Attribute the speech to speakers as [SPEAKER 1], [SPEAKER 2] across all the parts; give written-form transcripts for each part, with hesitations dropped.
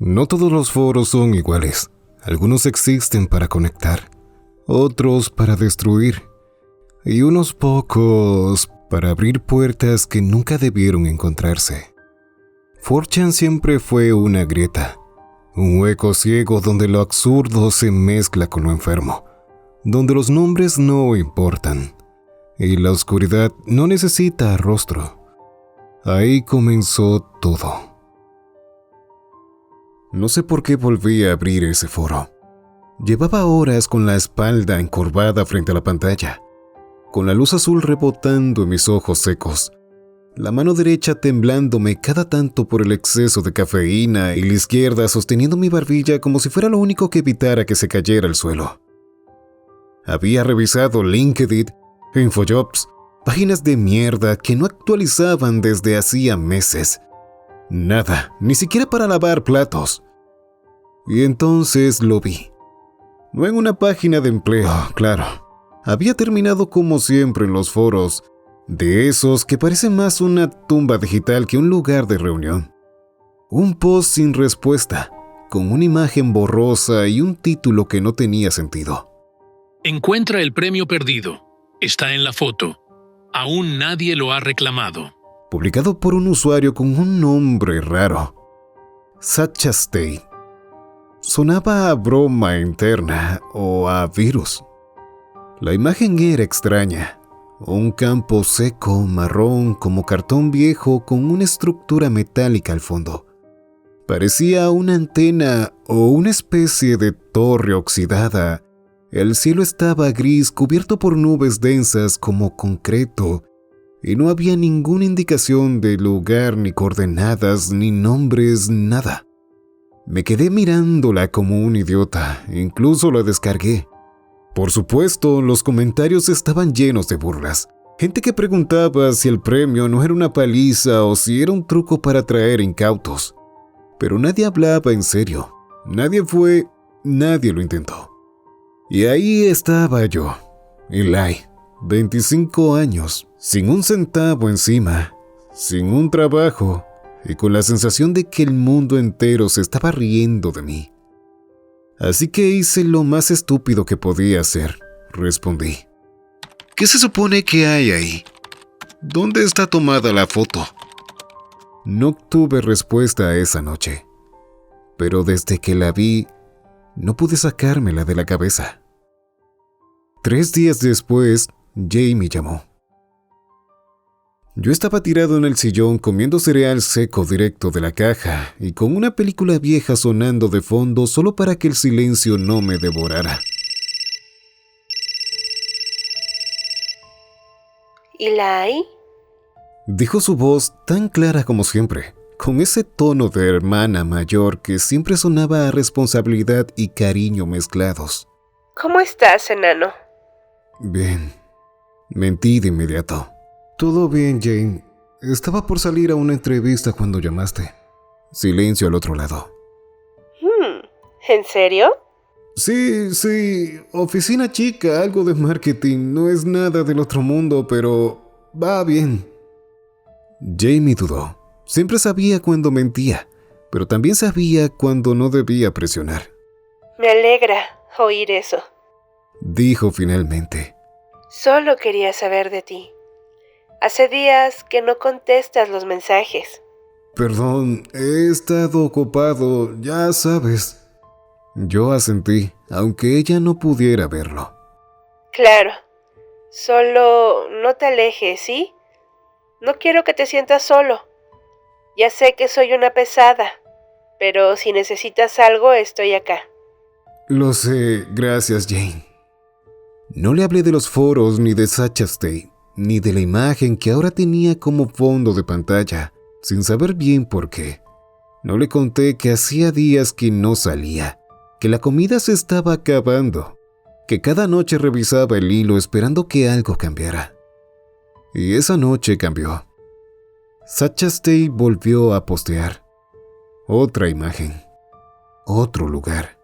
[SPEAKER 1] No todos los foros son iguales. Algunos existen para conectar, otros para destruir, y unos pocos para abrir puertas que nunca debieron encontrarse. 4chan siempre fue una grieta, un hueco ciego donde lo absurdo se mezcla con lo enfermo, donde los nombres no importan, y la oscuridad no necesita rostro. Ahí comenzó todo. No sé por qué volví a abrir ese foro. Llevaba horas con la espalda encorvada frente a la pantalla, con la luz azul rebotando en mis ojos secos, la mano derecha temblándome cada tanto por el exceso de cafeína y la izquierda sosteniendo mi barbilla como si fuera lo único que evitara que se cayera al suelo. Había revisado LinkedIn, Infojobs, páginas de mierda que no actualizaban desde hacía meses. Nada, ni siquiera para lavar platos. Y entonces lo vi. No en una página de empleo, claro. Había terminado como siempre en los foros, de esos que parecen más una tumba digital que un lugar de reunión. Un post sin respuesta, con una imagen borrosa y un título que no tenía sentido.
[SPEAKER 2] Encuentra el premio perdido. Está en la foto. Aún nadie lo ha reclamado.
[SPEAKER 1] Publicado por un usuario con un nombre raro. Sacha State. Sonaba a broma interna o a virus. La imagen era extraña. Un campo seco, marrón, como cartón viejo con una estructura metálica al fondo. Parecía una antena o una especie de torre oxidada. El cielo estaba gris, cubierto por nubes densas como concreto, y no había ninguna indicación de lugar, ni coordenadas, ni nombres, nada. Me quedé mirándola como un idiota, incluso la descargué. Por supuesto, los comentarios estaban llenos de burlas. Gente que preguntaba si el premio no era una paliza o si era un truco para atraer incautos. Pero nadie hablaba en serio. Nadie lo intentó. Y ahí estaba yo, Eli, 25 años, sin un centavo encima, sin un trabajo y con la sensación de que el mundo entero se estaba riendo de mí. Así que hice lo más estúpido que podía hacer. Respondí. ¿Qué se supone que hay ahí? ¿Dónde está tomada la foto? No obtuve respuesta esa noche, pero desde que la vi, no pude sacármela de la cabeza. 3 días después, Jay me llamó. Yo estaba tirado en el sillón comiendo cereal seco directo de la caja y con una película vieja sonando de fondo solo para que el silencio no me devorara.
[SPEAKER 3] ¿Eli?
[SPEAKER 1] Dijo su voz tan clara como siempre, con ese tono de hermana mayor que siempre sonaba a responsabilidad y cariño mezclados.
[SPEAKER 3] ¿Cómo estás, enano?
[SPEAKER 1] Bien. Mentí de inmediato. Todo bien, Jane. Estaba por salir a una entrevista cuando llamaste. Silencio al otro lado.
[SPEAKER 3] ¿En serio?
[SPEAKER 1] Sí. Oficina chica, algo de marketing. No es nada del otro mundo, pero va bien. Jamie dudó. Siempre sabía cuando mentía, pero también sabía cuando no debía presionar.
[SPEAKER 3] Me alegra oír eso.
[SPEAKER 1] Dijo finalmente.
[SPEAKER 3] Solo quería saber de ti. Hace días que no contestas los mensajes.
[SPEAKER 1] Perdón, he estado ocupado, ya sabes. Yo asentí, aunque ella no pudiera verlo.
[SPEAKER 3] Claro. Solo no te alejes, ¿sí? No quiero que te sientas solo. Ya sé que soy una pesada, pero si necesitas algo, estoy acá.
[SPEAKER 1] Lo sé, gracias, Jane. No le hablé de los foros ni de Sacha State, ni de la imagen que ahora tenía como fondo de pantalla, sin saber bien por qué. No le conté que hacía días que no salía, que la comida se estaba acabando, que cada noche revisaba el hilo esperando que algo cambiara. Y esa noche cambió. Sacha State volvió a postear. Otra imagen. Otro lugar.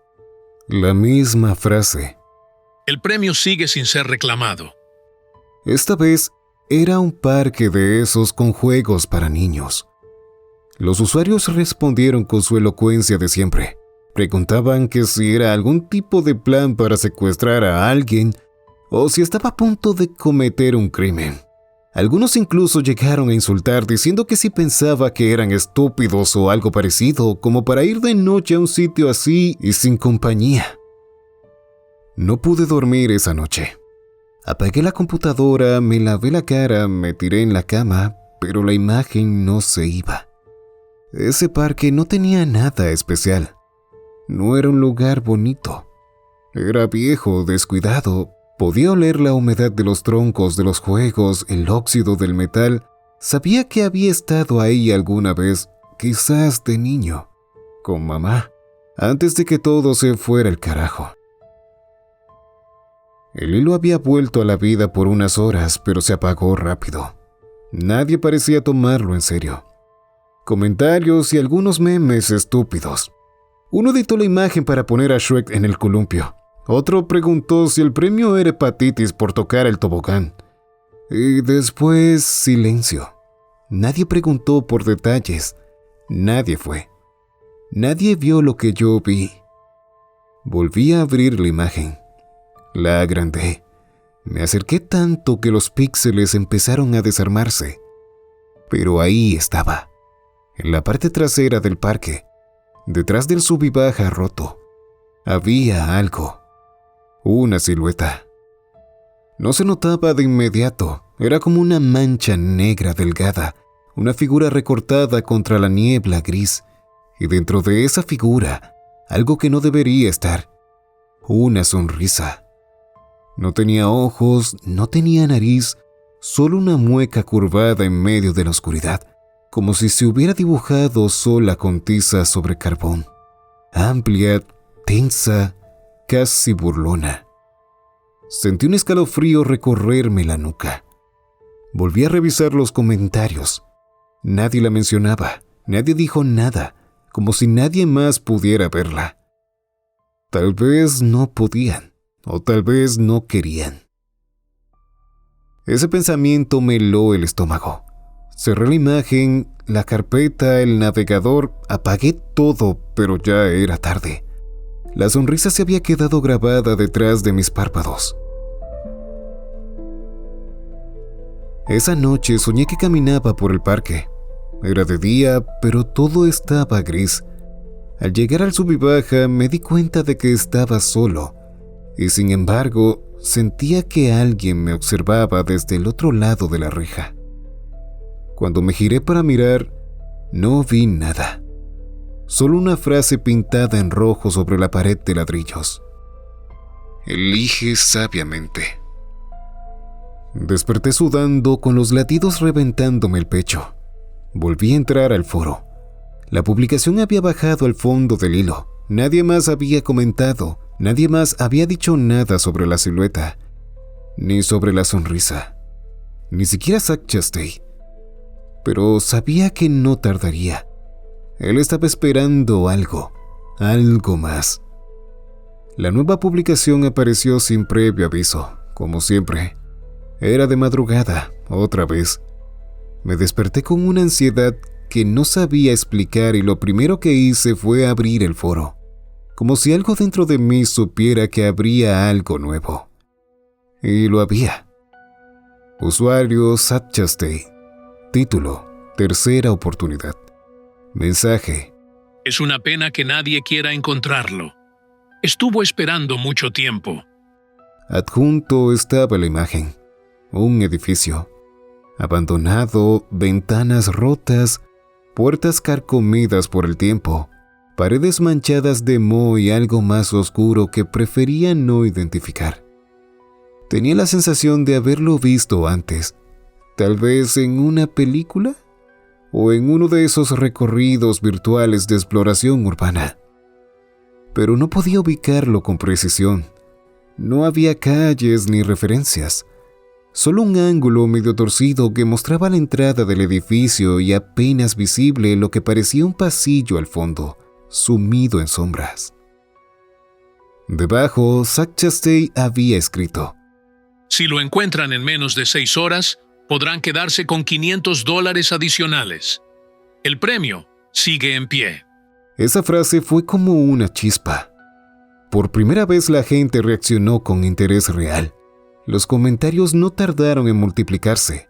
[SPEAKER 1] La misma frase.
[SPEAKER 2] El premio sigue sin ser reclamado.
[SPEAKER 1] Esta vez era un parque de esos con juegos para niños. Los usuarios respondieron con su elocuencia de siempre. Preguntaban que si era algún tipo de plan para secuestrar a alguien o si estaba a punto de cometer un crimen. Algunos incluso llegaron a insultar diciendo que si pensaba que eran estúpidos o algo parecido, como para ir de noche a un sitio así y sin compañía. No pude dormir esa noche. Apagué la computadora, me lavé la cara, me tiré en la cama, pero la imagen no se iba. Ese parque no tenía nada especial. No era un lugar bonito. Era viejo, descuidado. Podía oler la humedad de los troncos de los juegos, el óxido del metal. Sabía que había estado ahí alguna vez, quizás de niño, con mamá, antes de que todo se fuera al carajo. El hilo había vuelto a la vida por unas horas, pero se apagó rápido. Nadie parecía tomarlo en serio. Comentarios y algunos memes estúpidos. Uno editó la imagen para poner a Shrek en el columpio. Otro preguntó si el premio era hepatitis por tocar el tobogán. Y después silencio. Nadie preguntó por detalles. Nadie fue. Nadie vio lo que yo vi. Volví a abrir la imagen. La agrandé. Me acerqué tanto que los píxeles empezaron a desarmarse. Pero ahí estaba, en la parte trasera del parque, detrás del sub y baja roto. Había algo. Una silueta. No se notaba de inmediato. Era como una mancha negra delgada, una figura recortada contra la niebla gris. Y dentro de esa figura, algo que no debería estar. Una sonrisa. No tenía ojos, no tenía nariz, solo una mueca curvada en medio de la oscuridad, como si se hubiera dibujado sola con tiza sobre carbón. Amplia, tensa, casi burlona. Sentí un escalofrío recorrerme la nuca. Volví a revisar los comentarios. Nadie la mencionaba, nadie dijo nada, como si nadie más pudiera verla. Tal vez no podían, o tal vez no querían. Ese pensamiento me heló el estómago. Cerré la imagen, la carpeta, el navegador, apagué todo, pero ya era tarde. La sonrisa se había quedado grabada detrás de mis párpados. Esa noche soñé que caminaba por el parque. Era de día, pero todo estaba gris. Al llegar al sub y baja me di cuenta de que estaba solo, y sin embargo sentía que alguien me observaba desde el otro lado de la reja. Cuando me giré para mirar, no vi nada. Solo una frase pintada en rojo sobre la pared de ladrillos. Elige sabiamente. Desperté sudando, con los latidos reventándome el pecho. Volví a entrar al foro. La publicación había bajado al fondo del hilo. Nadie más había comentado, nadie más había dicho nada sobre la silueta, ni sobre la sonrisa, ni siquiera Zack Chastain. Pero sabía que no tardaría. Él estaba esperando algo más. La nueva publicación apareció sin previo aviso, como siempre. Era de madrugada, otra vez. Me desperté con una ansiedad que no sabía explicar y lo primero que hice fue abrir el foro, como si algo dentro de mí supiera que habría algo nuevo. Y lo había. Usuario Zack Chastain. Título: tercera oportunidad. Mensaje:
[SPEAKER 2] es una pena que nadie quiera encontrarlo. Estuvo esperando mucho tiempo.
[SPEAKER 1] Adjunto estaba la imagen. Un edificio. Abandonado, ventanas rotas, puertas carcomidas por el tiempo, paredes manchadas de moho y algo más oscuro que prefería no identificar. Tenía la sensación de haberlo visto antes, tal vez en una película o en uno de esos recorridos virtuales de exploración urbana. Pero no podía ubicarlo con precisión. No había calles ni referencias. Solo un ángulo medio torcido que mostraba la entrada del edificio y apenas visible lo que parecía un pasillo al fondo, sumido en sombras. Debajo, Zack Chastain había escrito:
[SPEAKER 2] si lo encuentran en menos de 6 horas, podrán quedarse con $500 adicionales. El premio sigue en pie.
[SPEAKER 1] Esa frase fue como una chispa. Por primera vez la gente reaccionó con interés real. Los comentarios no tardaron en multiplicarse.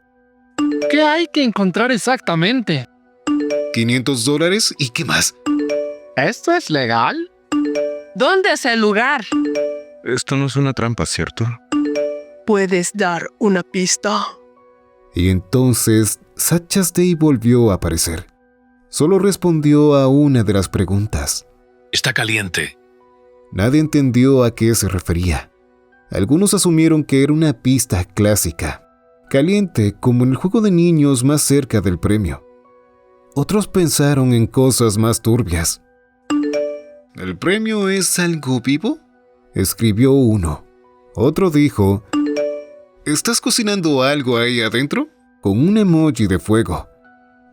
[SPEAKER 4] ¿Qué hay que encontrar exactamente?
[SPEAKER 1] $500 y qué más.
[SPEAKER 4] ¿Esto es legal?
[SPEAKER 5] ¿Dónde es el lugar?
[SPEAKER 6] Esto no es una trampa, ¿cierto?
[SPEAKER 5] ¿Puedes dar una pista?
[SPEAKER 1] Y entonces Sad Chastain volvió a aparecer. Solo respondió a una de las preguntas.
[SPEAKER 2] Está caliente.
[SPEAKER 1] Nadie entendió a qué se refería. Algunos asumieron que era una pista clásica, caliente como en el juego de niños más cerca del premio. Otros pensaron en cosas más turbias. ¿El premio es algo vivo?, escribió uno. Otro dijo, ¿estás cocinando algo ahí adentro?, con un emoji de fuego.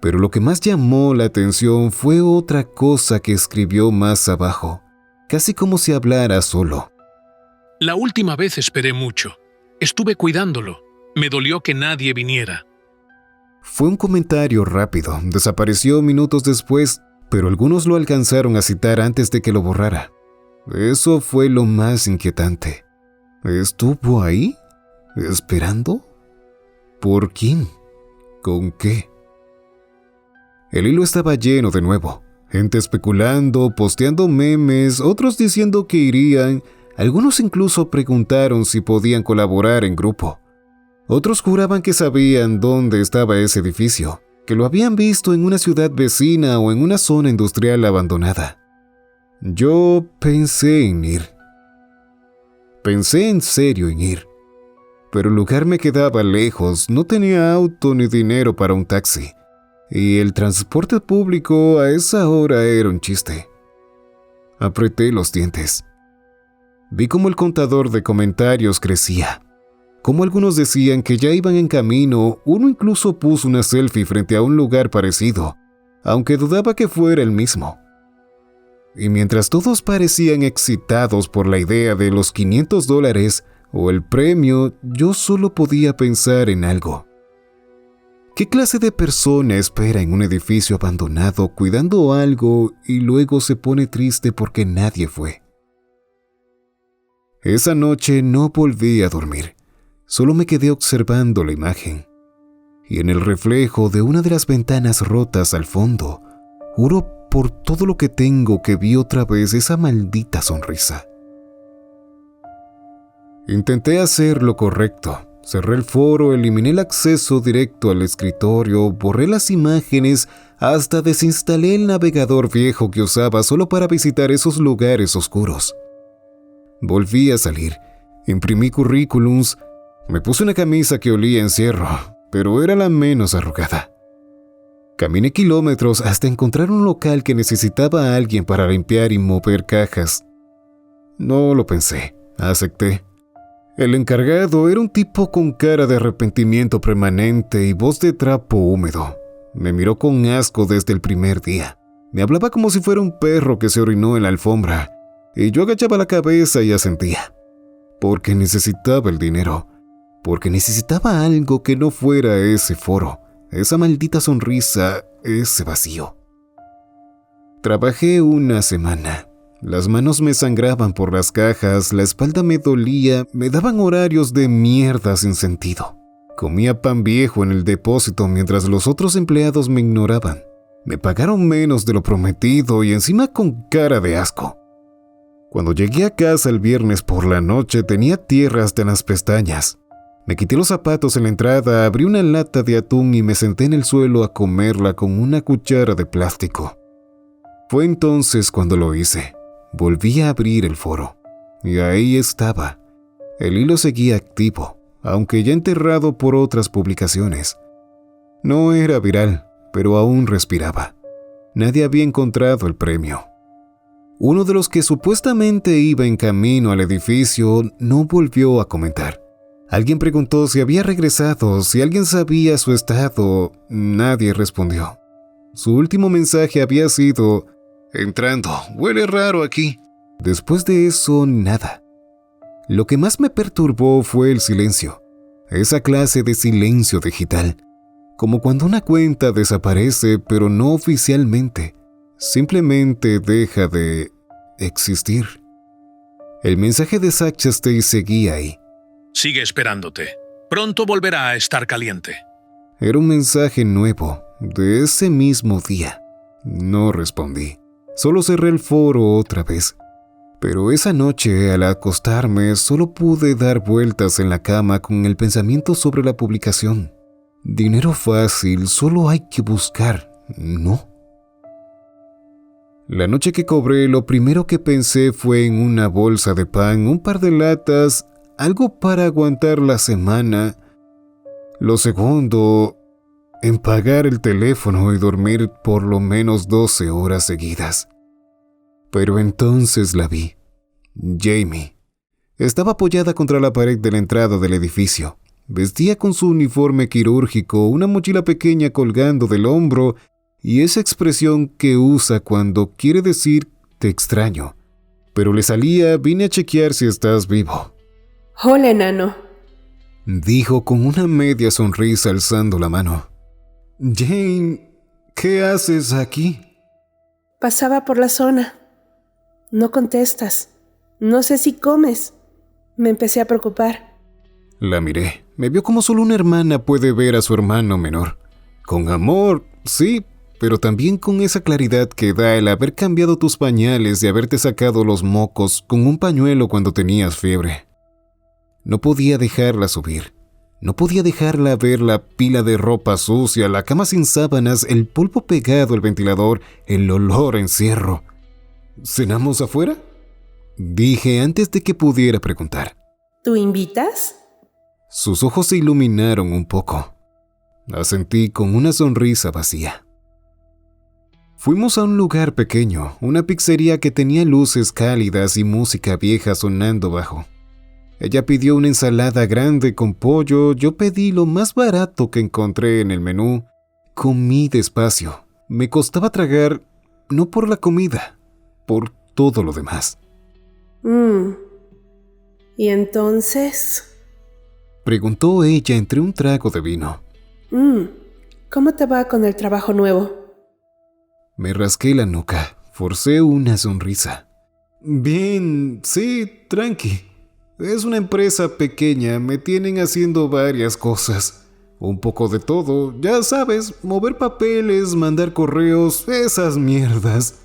[SPEAKER 1] Pero lo que más llamó la atención fue otra cosa que escribió más abajo, casi como si hablara solo.
[SPEAKER 2] La última vez esperé mucho. Estuve cuidándolo. Me dolió que nadie viniera.
[SPEAKER 1] Fue un comentario rápido, desapareció minutos después, pero algunos lo alcanzaron a citar antes de que lo borrara. Eso fue lo más inquietante. ¿Estuvo ahí? ¿Esperando? ¿Por quién? ¿Con qué? El hilo estaba lleno de nuevo. Gente especulando, posteando memes, otros diciendo que irían. Algunos incluso preguntaron si podían colaborar en grupo. Otros juraban que sabían dónde estaba ese edificio, que lo habían visto en una ciudad vecina o en una zona industrial abandonada. Yo pensé en ir. Pensé en serio en ir. Pero el lugar me quedaba lejos, no tenía auto ni dinero para un taxi. Y el transporte público a esa hora era un chiste. Apreté los dientes. Vi cómo el contador de comentarios crecía. Como algunos decían que ya iban en camino, uno incluso puso una selfie frente a un lugar parecido, aunque dudaba que fuera el mismo. Y mientras todos parecían excitados por la idea de los $500 o el premio, yo solo podía pensar en algo. ¿Qué clase de persona espera en un edificio abandonado cuidando algo y luego se pone triste porque nadie fue? Esa noche no volví a dormir. Solo me quedé observando la imagen. Y en el reflejo de una de las ventanas rotas al fondo, juro por todo lo que tengo que vi otra vez esa maldita sonrisa. Intenté hacer lo correcto. Cerré el foro, eliminé el acceso directo al escritorio, borré las imágenes, hasta desinstalé el navegador viejo que usaba solo para visitar esos lugares oscuros. Volví a salir, imprimí currículums, me puse una camisa que olía a encierro, pero era la menos arrugada. Caminé kilómetros hasta encontrar un local que necesitaba a alguien para limpiar y mover cajas. No lo pensé, acepté. El encargado era un tipo con cara de arrepentimiento permanente y voz de trapo húmedo. Me miró con asco desde el primer día. Me hablaba como si fuera un perro que se orinó en la alfombra, y yo agachaba la cabeza y asentía. Porque necesitaba el dinero. Porque necesitaba algo que no fuera ese foro, esa maldita sonrisa, ese vacío. Trabajé una semana. Las manos me sangraban por las cajas, la espalda me dolía, me daban horarios de mierda sin sentido. Comía pan viejo en el depósito mientras los otros empleados me ignoraban. Me pagaron menos de lo prometido y encima con cara de asco. Cuando llegué a casa el viernes por la noche tenía tierra hasta en las pestañas. Me quité los zapatos en la entrada, abrí una lata de atún y me senté en el suelo a comerla con una cuchara de plástico. Fue entonces cuando lo hice. Volví a abrir el foro. Y ahí estaba. El hilo seguía activo, aunque ya enterrado por otras publicaciones. No era viral, pero aún respiraba. Nadie había encontrado el premio. Uno de los que supuestamente iba en camino al edificio no volvió a comentar. Alguien preguntó si había regresado, si alguien sabía su estado. Nadie respondió. Su último mensaje había sido: entrando, huele raro aquí. Después de eso, nada. Lo que más me perturbó fue el silencio. Esa clase de silencio digital. Como cuando una cuenta desaparece, pero no oficialmente, Simplemente deja de existir. El mensaje de Zach Chastain seguía ahí.
[SPEAKER 2] Sigue esperándote. Pronto volverá a estar caliente.
[SPEAKER 1] Era un mensaje nuevo, de ese mismo día. No respondí. Solo cerré el foro otra vez. Pero esa noche, al acostarme, solo pude dar vueltas en la cama con el pensamiento sobre la publicación. Dinero fácil, solo hay que buscar, ¿no? La noche que cobré, lo primero que pensé fue en una bolsa de pan, un par de latas, algo para aguantar la semana. Lo segundo, en pagar el teléfono y dormir por lo menos 12 horas seguidas. Pero entonces la vi. Jamie. Estaba apoyada contra la pared de la entrada del edificio. Vestía con su uniforme quirúrgico, una mochila pequeña colgando del hombro y esa expresión que usa cuando quiere decir te extraño. Pero le salía, vine a chequear si estás vivo.
[SPEAKER 3] Hola, enano.
[SPEAKER 1] Dijo con una media sonrisa alzando la mano. Jane, ¿qué haces aquí?
[SPEAKER 3] Pasaba por la zona. No contestas. No sé si comes. Me empecé a preocupar.
[SPEAKER 1] La miré. Me vio como solo una hermana puede ver a su hermano menor. Con amor, sí, pero también con esa claridad que da el haber cambiado tus pañales y haberte sacado los mocos con un pañuelo cuando tenías fiebre. No podía dejarla subir. No podía dejarla ver la pila de ropa sucia, la cama sin sábanas, el polvo pegado al ventilador, el olor a encierro. ¿Cenamos afuera? Dije antes de que pudiera preguntar.
[SPEAKER 3] ¿Tú invitas?
[SPEAKER 1] Sus ojos se iluminaron un poco. Asentí con una sonrisa vacía. Fuimos a un lugar pequeño, una pizzería que tenía luces cálidas y música vieja sonando bajo. Ella pidió una ensalada grande con pollo, yo pedí lo más barato que encontré en el menú. Comí despacio. Me costaba tragar, no por la comida, por todo lo demás.
[SPEAKER 3] ¿Y entonces?
[SPEAKER 1] Preguntó ella entre un trago de vino.
[SPEAKER 3] ¿Cómo te va con el trabajo nuevo?
[SPEAKER 1] Me rasqué la nuca, forcé una sonrisa. Bien, sí, tranqui. Es una empresa pequeña, me tienen haciendo varias cosas. Un poco de todo, ya sabes, mover papeles, mandar correos, esas mierdas.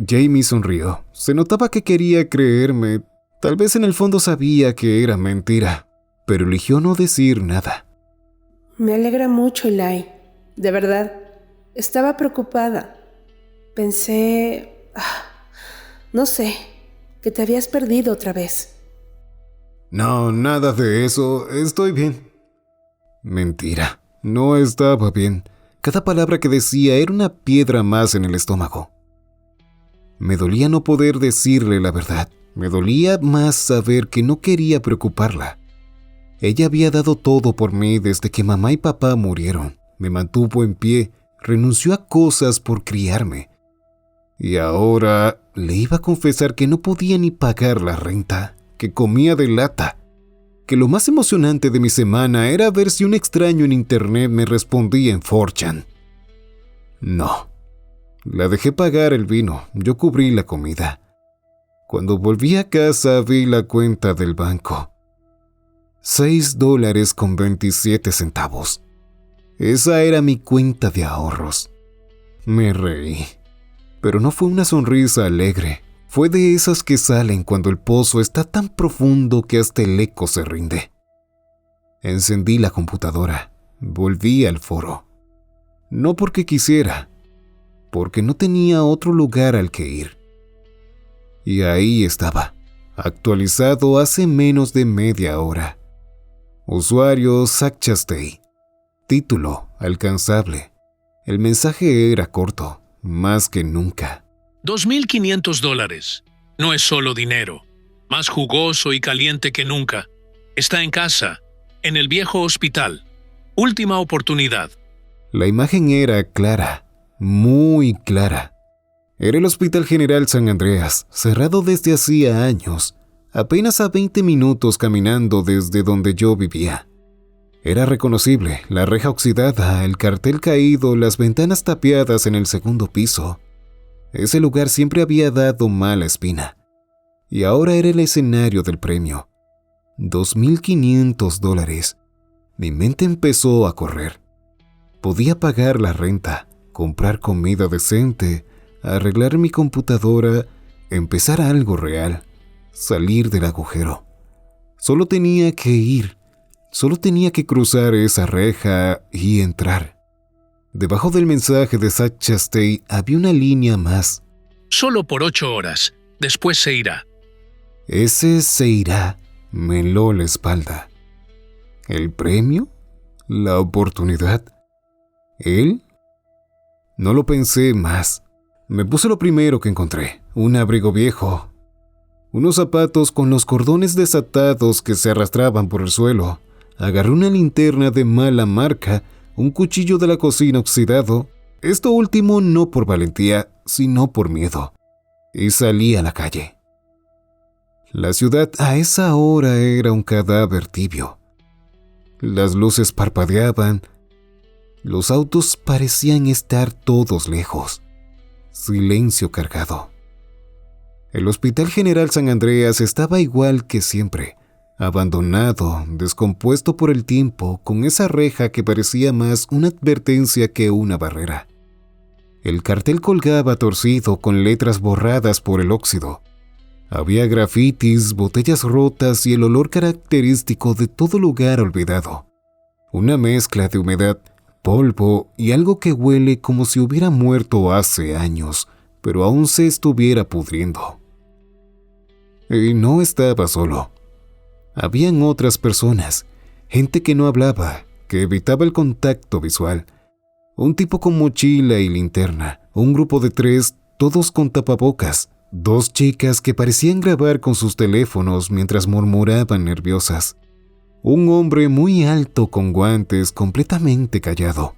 [SPEAKER 1] Jamie sonrió. Se notaba que quería creerme. Tal vez en el fondo sabía que era mentira, pero eligió no decir nada.
[SPEAKER 3] Me alegra mucho, Eli. De verdad. Estaba preocupada. Pensé... no sé, que te habías perdido otra vez.
[SPEAKER 1] No, nada de eso. Estoy bien. Mentira. No estaba bien. Cada palabra que decía era una piedra más en el estómago. Me dolía no poder decirle la verdad. Me dolía más saber que no quería preocuparla. Ella había dado todo por mí desde que mamá y papá murieron. Me mantuvo en pie, renunció a cosas por criarme. Y ahora le iba a confesar que no podía ni pagar la renta, que comía de lata, que lo más emocionante de mi semana era ver si un extraño en internet me respondía en 4chan. No. La dejé pagar el vino, yo cubrí la comida. Cuando volví a casa vi la cuenta del banco. $6.27. Esa era mi cuenta de ahorros. Me reí, pero no fue una sonrisa alegre. Fue de esas que salen cuando el pozo está tan profundo que hasta el eco se rinde. Encendí la computadora, volví al foro. No porque quisiera, porque no tenía otro lugar al que ir. Y ahí estaba, actualizado hace menos de media hora. Usuario Zach Chastain. Título alcanzable. El mensaje era corto, más que nunca.
[SPEAKER 2] $2,500. No es solo dinero. Más jugoso y caliente que nunca. Está en casa, en el viejo hospital. Última oportunidad.
[SPEAKER 1] La imagen era clara, muy clara. Era el Hospital General San Andreas, cerrado desde hacía años, apenas a 20 minutos caminando desde donde yo vivía. Era reconocible, la reja oxidada, el cartel caído, las ventanas tapiadas en el segundo piso. Ese lugar siempre había dado mala espina, y ahora era el escenario del premio. $2,500. Mi mente empezó a correr. Podía pagar la renta, comprar comida decente, arreglar mi computadora, empezar algo real, salir del agujero. Solo tenía que ir, solo tenía que cruzar esa reja y entrar. Debajo del mensaje de Zach Chastain había una línea más.
[SPEAKER 2] Solo por 8 horas. Después se irá.
[SPEAKER 1] Ese se irá me heló la espalda. ¿El premio? ¿La oportunidad? ¿Él? No lo pensé más. Me puse lo primero que encontré, un abrigo viejo, unos zapatos con los cordones desatados que se arrastraban por el suelo. Agarré una linterna de mala marca, un cuchillo de la cocina oxidado, esto último no por valentía, sino por miedo, y salí a la calle. La ciudad a esa hora era un cadáver tibio. Las luces parpadeaban, los autos parecían estar todos lejos. Silencio cargado. El Hospital General San Andreas estaba igual que siempre, abandonado, descompuesto por el tiempo, con esa reja que parecía más una advertencia que una barrera. El cartel colgaba torcido con letras borradas por el óxido. Había grafitis, botellas rotas y el olor característico de todo lugar olvidado. Una mezcla de humedad, polvo y algo que huele como si hubiera muerto hace años, pero aún se estuviera pudriendo. Y no estaba solo. Habían otras personas, gente que no hablaba, que evitaba el contacto visual. Un tipo con mochila y linterna, un grupo de 3, todos con tapabocas, 2 chicas que parecían grabar con sus teléfonos mientras murmuraban nerviosas. Un hombre muy alto con guantes, completamente callado.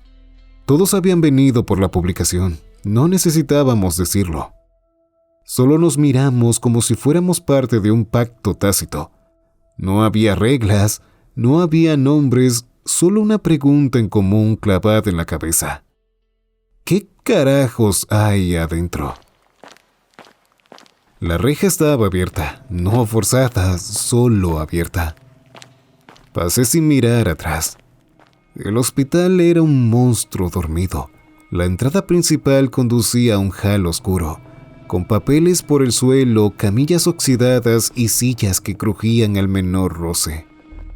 [SPEAKER 1] Todos habían venido por la publicación, no necesitábamos decirlo. Solo nos miramos como si fuéramos parte de un pacto tácito. No había reglas, no había nombres, solo una pregunta en común clavada en la cabeza. ¿Qué carajos hay adentro? La reja estaba abierta, no forzada, solo abierta. Pasé sin mirar atrás. El hospital era un monstruo dormido. La entrada principal conducía a un hall oscuro, con papeles por el suelo, camillas oxidadas y sillas que crujían al menor roce.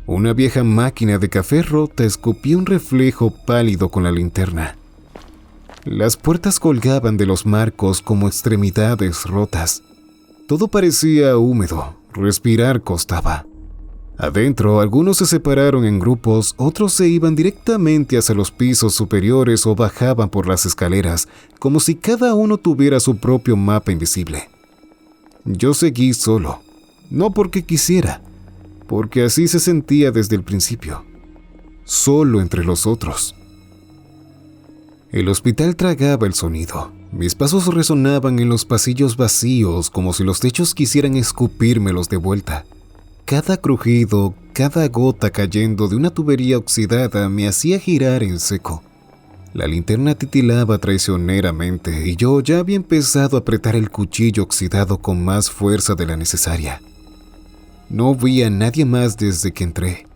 [SPEAKER 1] Una vieja máquina de café rota escupía un reflejo pálido con la linterna. Las puertas colgaban de los marcos como extremidades rotas. Todo parecía húmedo, respirar costaba. Adentro, algunos se separaron en grupos, otros se iban directamente hacia los pisos superiores o bajaban por las escaleras, como si cada uno tuviera su propio mapa invisible. Yo seguí solo, no porque quisiera, porque así se sentía desde el principio, solo entre los otros. El hospital tragaba el sonido. Mis pasos resonaban en los pasillos vacíos como si los techos quisieran escupírmelos de vuelta. Cada crujido, cada gota cayendo de una tubería oxidada me hacía girar en seco. La linterna titilaba traicioneramente y yo ya había empezado a apretar el cuchillo oxidado con más fuerza de la necesaria. No vi a nadie más desde que entré.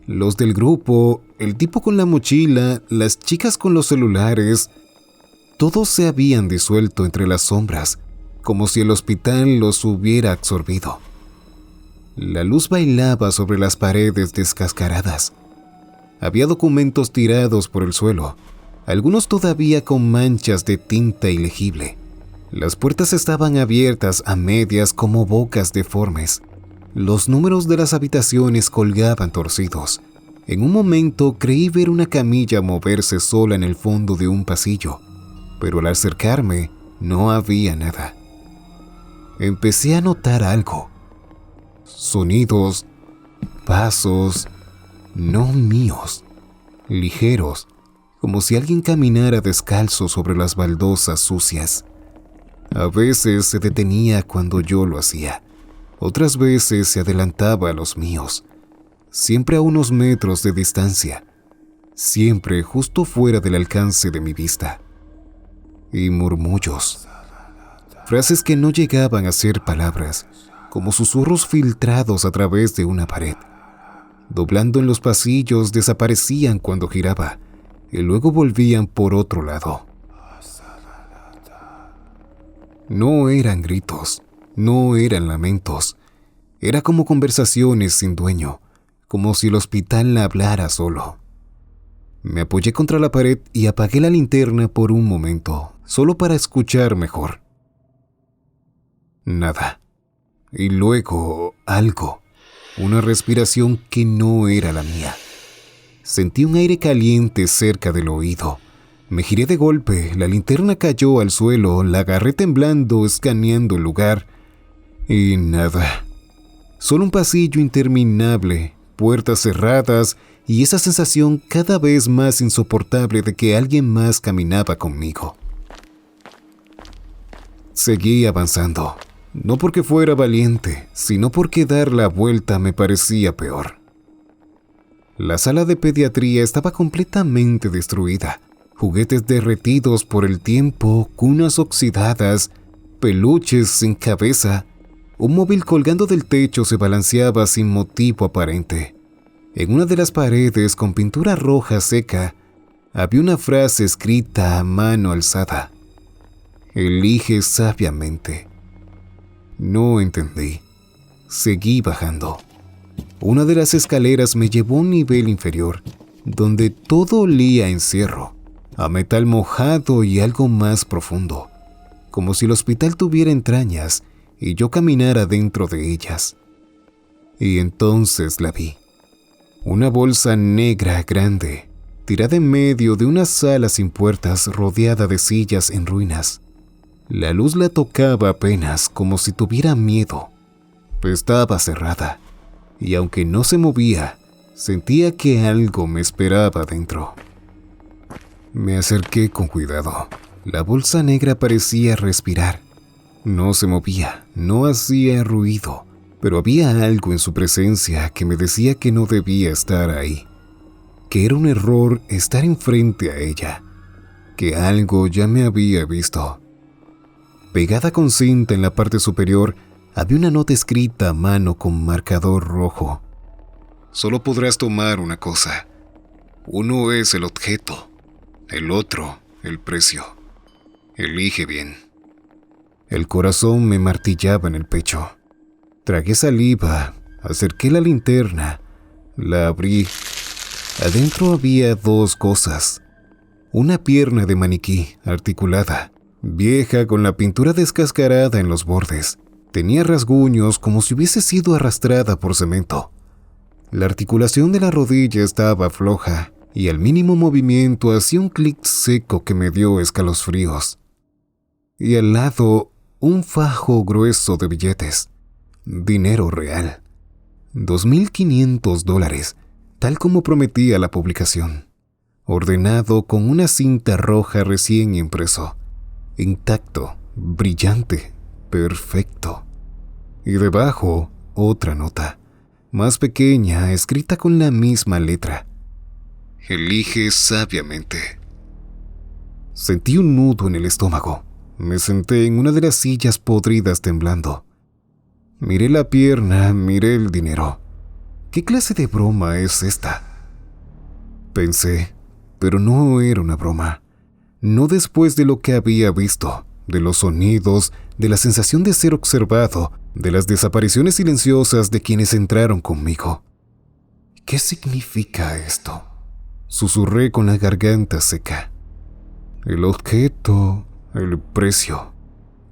[SPEAKER 1] Los del grupo, el tipo con la mochila, las chicas con los celulares, todos se habían disuelto entre las sombras, como si el hospital los hubiera absorbido. La luz bailaba sobre las paredes descascaradas. Había documentos tirados por el suelo, algunos todavía con manchas de tinta ilegible. Las puertas estaban abiertas a medias como bocas deformes. Los números de las habitaciones colgaban torcidos. En un momento creí ver una camilla moverse sola en el fondo de un pasillo, pero al acercarme no había nada. Empecé a notar algo. Sonidos, pasos, no míos, ligeros, como si alguien caminara descalzo sobre las baldosas sucias. A veces se detenía cuando yo lo hacía, otras veces se adelantaba a los míos, siempre a unos metros de distancia, siempre justo fuera del alcance de mi vista. Y murmullos, frases que no llegaban a ser palabras, como susurros filtrados a través de una pared. Doblando en los pasillos, desaparecían cuando giraba y luego volvían por otro lado. No eran gritos, no eran lamentos, era como conversaciones sin dueño, como si el hospital hablara solo. Me apoyé contra la pared y apagué la linterna por un momento, solo para escuchar mejor. Nada. Y luego algo, una respiración que no era la mía. Sentí un aire caliente cerca del oído. Me giré de golpe, la linterna cayó al suelo, la agarré temblando, escaneando el lugar. Y nada. Solo un pasillo interminable, puertas cerradas y esa sensación cada vez más insoportable de que alguien más caminaba conmigo. Seguí avanzando, no porque fuera valiente, sino porque dar la vuelta me parecía peor. La sala de pediatría estaba completamente destruida. Juguetes derretidos por el tiempo, cunas oxidadas, peluches sin cabeza. Un móvil colgando del techo se balanceaba sin motivo aparente. En una de las paredes, con pintura roja seca, había una frase escrita a mano alzada. Elige sabiamente. No entendí. Seguí bajando. Una de las escaleras me llevó a un nivel inferior, donde todo olía a encierro, a metal mojado y algo más profundo, como si el hospital tuviera entrañas y yo caminara dentro de ellas. Y entonces la vi. Una bolsa negra grande, tirada en medio de una sala sin puertas rodeada de sillas en ruinas. La luz la tocaba apenas, como si tuviera miedo. Estaba cerrada, y aunque no se movía, sentía que algo me esperaba dentro. Me acerqué con cuidado. La bolsa negra parecía respirar. No se movía, no hacía ruido, pero había algo en su presencia que me decía que no debía estar ahí, que era un error estar enfrente a ella, que algo ya me había visto. Pegada con cinta en la parte superior, había una nota escrita a mano con marcador rojo. Solo podrás tomar una cosa. Uno es el objeto, el otro, el precio. Elige bien. El corazón me martillaba en el pecho. Tragué saliva, acerqué la linterna, la abrí. Adentro había dos cosas. Una pierna de maniquí, articulada, vieja con la pintura descascarada en los bordes. Tenía rasguños como si hubiese sido arrastrada por cemento. La articulación de la rodilla estaba floja y al mínimo movimiento hacía un clic seco que me dio escalofríos. Y al lado, un fajo grueso de billetes. Dinero real. $2,500, tal como prometía la publicación. Ordenado con una cinta roja recién impreso. Intacto, brillante, perfecto. Y debajo, otra nota, más pequeña, escrita con la misma letra. Elige sabiamente. Sentí un nudo en el estómago. Me senté en una de las sillas podridas temblando. Miré la pierna, miré el dinero. ¿Qué clase de broma es esta? Pensé, pero no era una broma. No después de lo que había visto, de los sonidos, de la sensación de ser observado, de las desapariciones silenciosas de quienes entraron conmigo. ¿Qué significa esto? Susurré con la garganta seca. El objeto, el precio.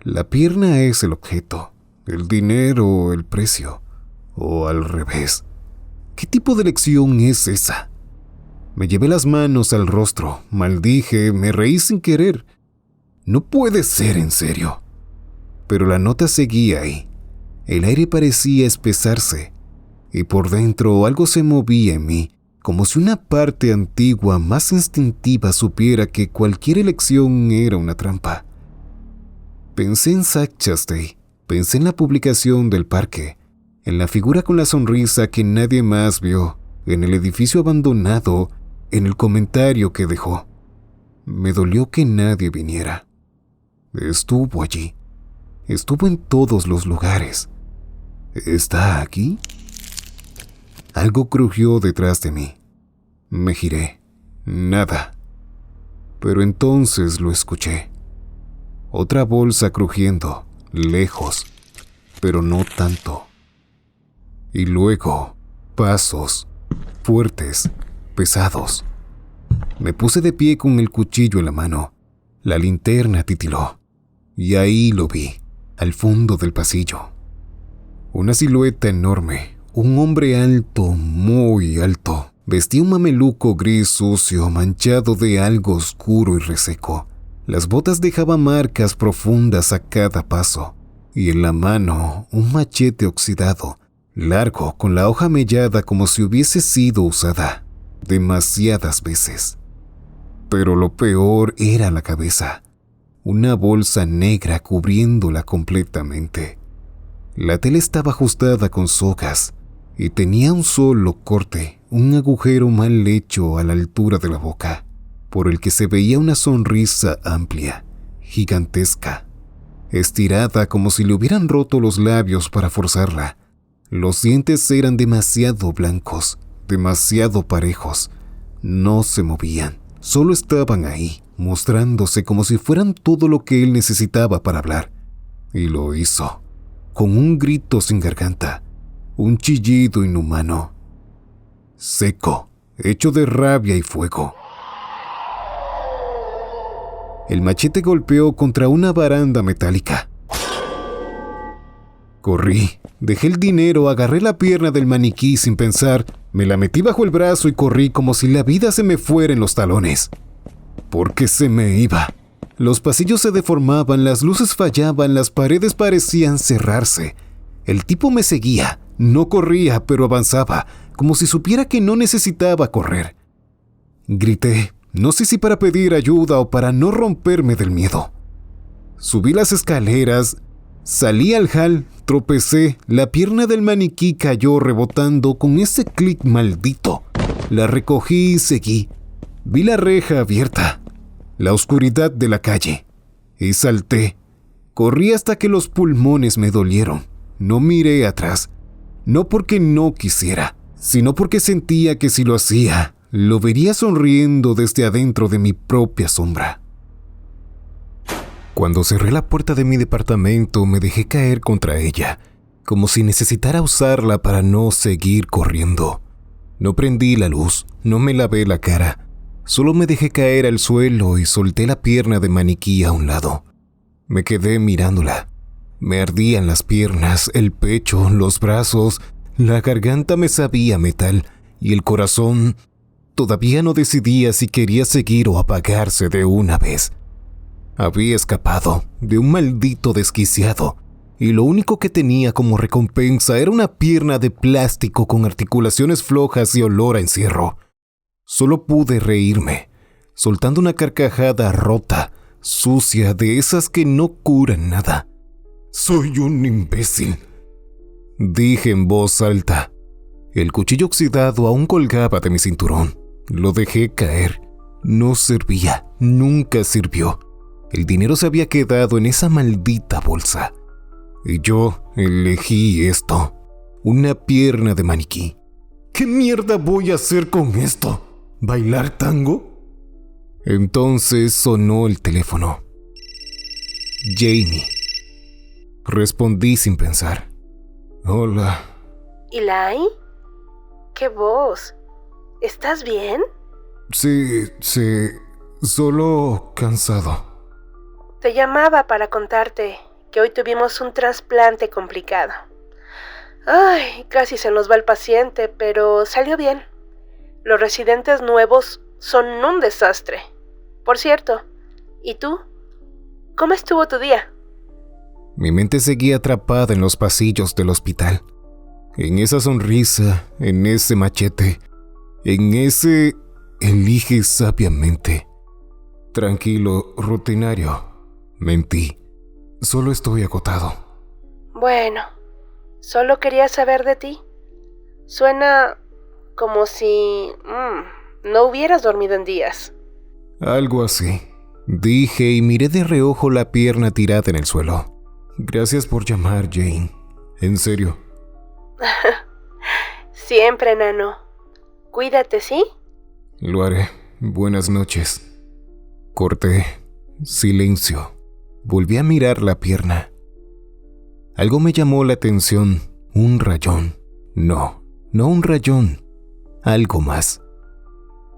[SPEAKER 1] La pierna es el objeto, el dinero el precio, o al revés. ¿Qué tipo de lección es esa? Me llevé las manos al rostro, maldije, me reí sin querer. No puede ser en serio. Pero la nota seguía ahí. El aire parecía espesarse, y por dentro algo se movía en mí, como si una parte antigua más instintiva supiera que cualquier elección era una trampa. Pensé en Zack Chastain, pensé en la publicación del parque, en la figura con la sonrisa que nadie más vio, en el edificio abandonado, en el comentario que dejó. Me dolió que nadie viniera. Estuvo allí. Estuvo en todos los lugares. ¿Está aquí? Algo crujió detrás de mí. Me giré. Nada. Pero entonces lo escuché. Otra bolsa crujiendo, lejos, pero no tanto. Y luego, pasos, fuertes, pesados. Me puse de pie con el cuchillo en la mano. La linterna titiló. Y ahí lo vi, al fondo del pasillo. Una silueta enorme, un hombre alto, muy alto. Vestía un mameluco gris sucio, manchado de algo oscuro y reseco. Las botas dejaban marcas profundas a cada paso. Y en la mano, un machete oxidado, largo, con la hoja mellada como si hubiese sido usada demasiadas veces. Pero lo peor era la cabeza. Una bolsa negra cubriéndola completamente. La tela estaba ajustada con sogas y tenía un solo corte, un agujero mal hecho a la altura de la boca, por el que se veía una sonrisa amplia, gigantesca, estirada como si le hubieran roto los labios para forzarla. Los dientes eran demasiado blancos, demasiado parejos. No se movían, solo estaban ahí, mostrándose como si fueran todo lo que él necesitaba para hablar. Y lo hizo, con un grito sin garganta, un chillido inhumano, seco, hecho de rabia y fuego. El machete golpeó contra una baranda metálica. Corrí, dejé el dinero, agarré la pierna del maniquí sin pensar, me la metí bajo el brazo y corrí como si la vida se me fuera en los talones. Porque se me iba. Los pasillos se deformaban, las luces fallaban, las paredes parecían cerrarse. El tipo me seguía, no corría, pero avanzaba, como si supiera que no necesitaba correr. Grité, no sé si para pedir ayuda o para no romperme del miedo. Subí las escaleras, salí al hall, tropecé, la pierna del maniquí cayó rebotando con ese clic maldito. La recogí y seguí. Vi la reja abierta, la oscuridad de la calle, y salté. Corrí hasta que los pulmones me dolieron. No miré atrás, no porque no quisiera, sino porque sentía que si lo hacía, lo vería sonriendo desde adentro de mi propia sombra. Cuando cerré la puerta de mi departamento, me dejé caer contra ella, como si necesitara usarla para no seguir corriendo. No prendí la luz, no me lavé la cara, solo me dejé caer al suelo y solté la pierna de maniquí a un lado. Me quedé mirándola. Me ardían las piernas, el pecho, los brazos, la garganta me sabía metal y el corazón todavía no decidía si quería seguir o apagarse de una vez. Había escapado de un maldito desquiciado y lo único que tenía como recompensa era una pierna de plástico con articulaciones flojas y olor a encierro. Solo pude reírme, soltando una carcajada rota, sucia, de esas que no curan nada. «Soy un imbécil», dije en voz alta. El cuchillo oxidado aún colgaba de mi cinturón. Lo dejé caer. No servía, nunca sirvió. El dinero se había quedado en esa maldita bolsa. Y yo elegí esto. Una pierna de maniquí. ¿Qué mierda voy a hacer con esto? ¿Bailar tango? Entonces sonó el teléfono. Jamie. Respondí sin pensar. Hola.
[SPEAKER 3] ¿Eli? ¿Qué voz? ¿Estás bien?
[SPEAKER 1] Sí, solo cansado.
[SPEAKER 3] Te llamaba para contarte que hoy tuvimos un trasplante complicado. Ay, casi se nos va el paciente, pero salió bien. Los residentes nuevos son un desastre. Por cierto, ¿y tú? ¿Cómo estuvo tu día?
[SPEAKER 1] Mi mente seguía atrapada en los pasillos del hospital. En esa sonrisa, en ese machete, en ese elige sabiamente. Tranquilo, rutinario. Mentí. Solo estoy agotado.
[SPEAKER 3] Bueno, solo quería saber de ti. Suena como si no hubieras dormido en días.
[SPEAKER 1] Algo así. Dije y miré de reojo la pierna tirada en el suelo. Gracias por llamar, Jane. En serio.
[SPEAKER 3] Siempre, Nano. Cuídate, ¿sí?
[SPEAKER 1] Lo haré. Buenas noches. Corté. Silencio. Volví a mirar la pierna. Algo me llamó la atención. Un rayón. No un rayón. Algo más.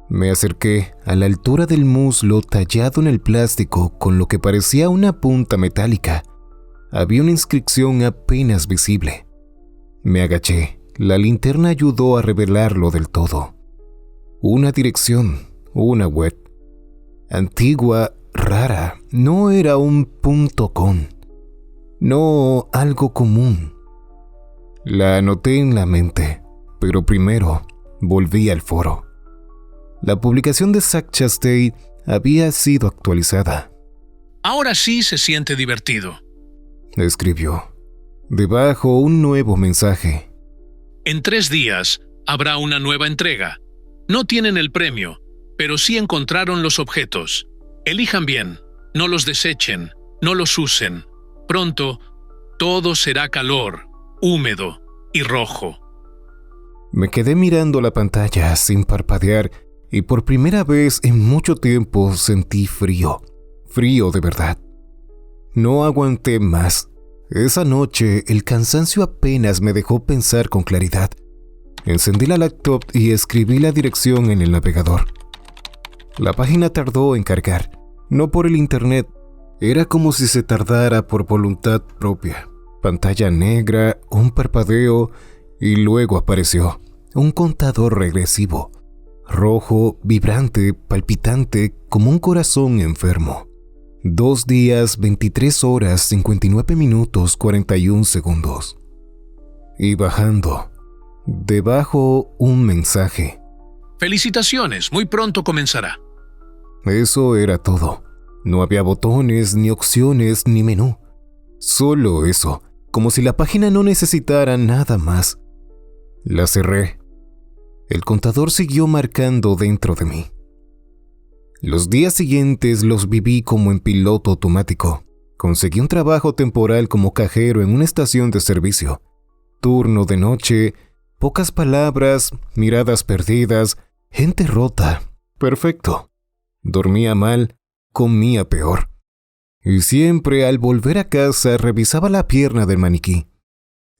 [SPEAKER 1] Me acerqué a la altura del muslo tallado en el plástico con lo que parecía una punta metálica. Había una inscripción apenas visible. Me agaché. La linterna ayudó a revelarlo del todo. Una dirección, una web. Antigua, rara, no era un .com. No algo común. La anoté en la mente, pero primero volví al foro. La publicación de Zack Chastain había sido actualizada.
[SPEAKER 2] Ahora sí se siente divertido.
[SPEAKER 1] Escribió. Debajo un nuevo mensaje.
[SPEAKER 2] En 3 días habrá una nueva entrega. No tienen el premio, pero sí encontraron los objetos. Elijan bien, no los desechen, no los usen. Pronto, todo será calor, húmedo y rojo.
[SPEAKER 1] Me quedé mirando la pantalla sin parpadear y por primera vez en mucho tiempo sentí frío. Frío de verdad. No aguanté más. Esa noche el cansancio apenas me dejó pensar con claridad. Encendí la laptop y escribí la dirección en el navegador. La página tardó en cargar, no por el internet. Era como si se tardara por voluntad propia. Pantalla negra, un parpadeo y luego apareció un contador regresivo. Rojo, vibrante, palpitante, como un corazón enfermo. 2 días, 23 horas, 59 minutos, 41 segundos. Y bajando. Debajo un mensaje.
[SPEAKER 2] Felicitaciones, muy pronto comenzará.
[SPEAKER 1] Eso era todo. No había botones, ni opciones, ni menú. Solo eso, como si la página no necesitara nada más. La cerré. El contador siguió marcando dentro de mí. Los días siguientes los viví como en piloto automático. Conseguí un trabajo temporal como cajero en una estación de servicio. Turno de noche, pocas palabras, miradas perdidas, gente rota. Perfecto. Dormía mal, comía peor. Y siempre al volver a casa revisaba la pierna del maniquí.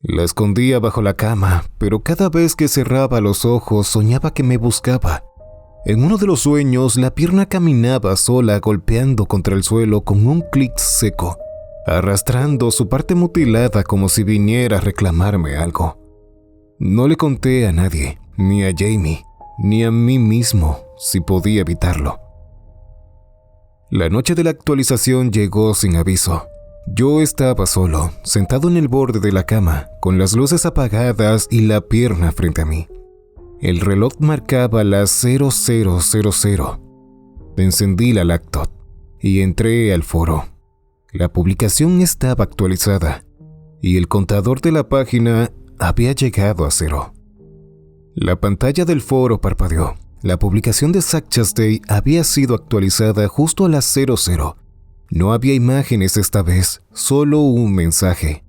[SPEAKER 1] La escondía bajo la cama, pero cada vez que cerraba los ojos soñaba que me buscaba. En uno de los sueños, la pierna caminaba sola golpeando contra el suelo con un clic seco, arrastrando su parte mutilada como si viniera a reclamarme algo. No le conté a nadie, ni a Jamie, ni a mí mismo, si podía evitarlo. La noche de la actualización llegó sin aviso. Yo estaba solo, sentado en el borde de la cama, con las luces apagadas y la pierna frente a mí. El reloj marcaba las 00:00. Encendí la laptop y entré al foro. La publicación estaba actualizada y el contador de la página había llegado a 0. La pantalla del foro parpadeó. La publicación de Zack Chastain había sido actualizada justo a las 00. No había imágenes esta vez, solo un mensaje.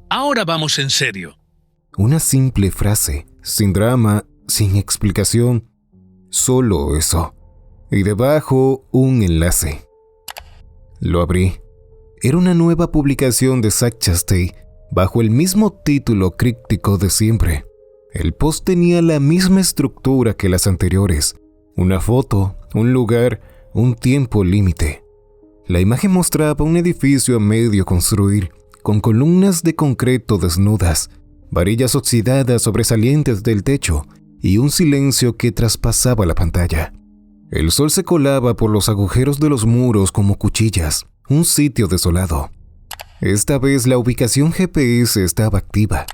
[SPEAKER 2] Ahora vamos en serio.
[SPEAKER 1] Una simple frase, sin drama, sin explicación, solo eso. Y debajo un enlace. Lo abrí. Era una nueva publicación de Zack Chastain bajo el mismo título críptico de siempre. El post tenía la misma estructura que las anteriores. Una foto, un lugar, un tiempo límite. La imagen mostraba un edificio a medio construir, con columnas de concreto desnudas, varillas oxidadas sobresalientes del techo y un silencio que traspasaba la pantalla. El sol se colaba por los agujeros de los muros como cuchillas, un sitio desolado. Esta vez la ubicación GPS estaba activa.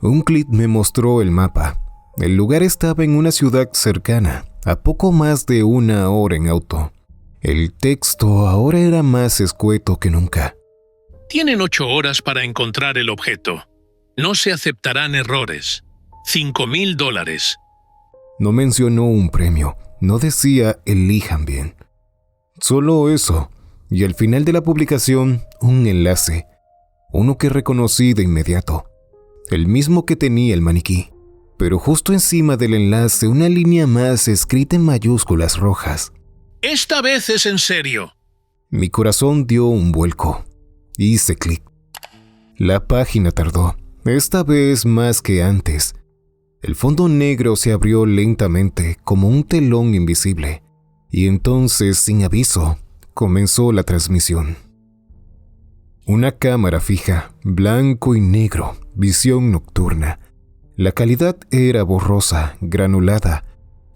[SPEAKER 1] Un clic me mostró el mapa. El lugar estaba en una ciudad cercana, a poco más de 1 hora en auto. El texto ahora era más escueto que nunca.
[SPEAKER 2] Tienen 8 horas para encontrar el objeto. No se aceptarán errores. $5,000.
[SPEAKER 1] No mencionó un premio, no decía elijan bien. Solo eso, y al final de la publicación, un enlace. Uno que reconocí de inmediato, el mismo que tenía el maniquí, pero justo encima del enlace una línea más escrita en mayúsculas rojas.
[SPEAKER 2] Esta vez es en serio.
[SPEAKER 1] Mi corazón dio un vuelco. Hice clic. La página tardó, esta vez más que antes. El fondo negro se abrió lentamente como un telón invisible, y entonces, sin aviso, comenzó la transmisión. Una cámara fija, blanco y negro, visión nocturna. La calidad era borrosa, granulada,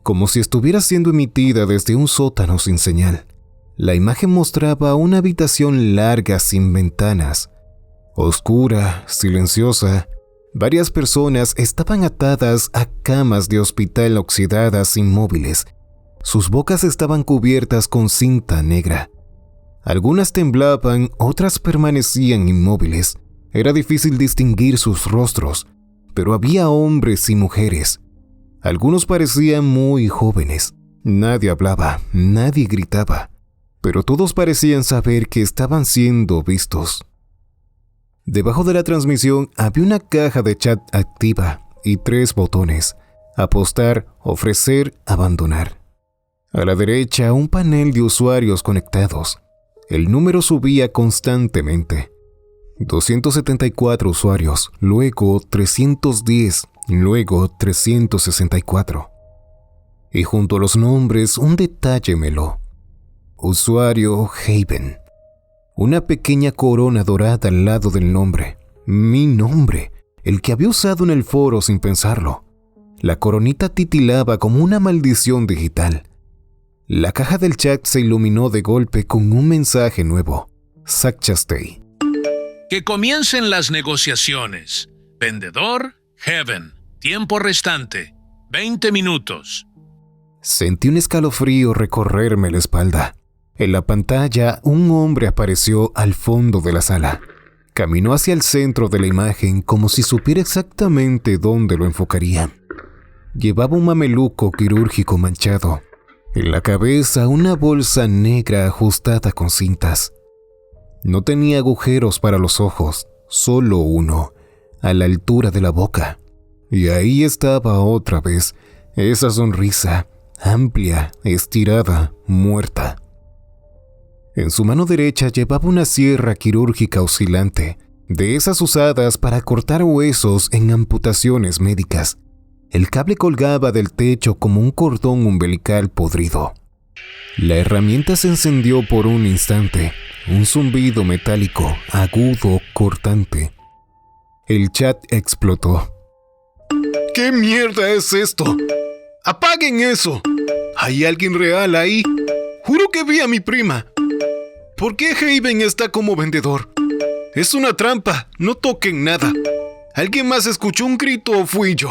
[SPEAKER 1] como si estuviera siendo emitida desde un sótano sin señal. La imagen mostraba una habitación larga sin ventanas, oscura, silenciosa. Varias personas estaban atadas a camas de hospital oxidadas inmóviles. Sus bocas estaban cubiertas con cinta negra. Algunas temblaban, otras permanecían inmóviles. Era difícil distinguir sus rostros, pero había hombres y mujeres. Algunos parecían muy jóvenes. Nadie hablaba, nadie gritaba, pero todos parecían saber que estaban siendo vistos. Debajo de la transmisión había una caja de chat activa y 3 botones: apostar, ofrecer, abandonar. A la derecha, un panel de usuarios conectados. El número subía constantemente. 274 usuarios, luego 310, luego 364. Y junto a los nombres, un detalle meló. Usuario Haven. Una pequeña corona dorada al lado del nombre. Mi nombre, el que había usado en el foro sin pensarlo. La coronita titilaba como una maldición digital. La caja del chat se iluminó de golpe con un mensaje nuevo. Zack Chastain.
[SPEAKER 2] Que comiencen las negociaciones. Vendedor, Heaven. Tiempo restante, 20 minutos.
[SPEAKER 1] Sentí un escalofrío recorrerme la espalda. En la pantalla, un hombre apareció al fondo de la sala. Caminó hacia el centro de la imagen como si supiera exactamente dónde lo enfocaría. Llevaba un mameluco quirúrgico manchado. En la cabeza, una bolsa negra ajustada con cintas. No tenía agujeros para los ojos, solo uno, a la altura de la boca. Y ahí estaba otra vez, esa sonrisa, amplia, estirada, muerta. En su mano derecha llevaba una sierra quirúrgica oscilante, de esas usadas para cortar huesos en amputaciones médicas. El cable colgaba del techo como un cordón umbilical podrido. La herramienta se encendió por un instante, un zumbido metálico, agudo, cortante. El chat explotó. ¿Qué mierda es esto? ¡Apaguen eso! ¿Hay alguien real ahí? Juro que vi a mi prima. ¿Por qué Haven está como vendedor? Es una trampa, no toquen nada. ¿Alguien más escuchó un grito o fui yo?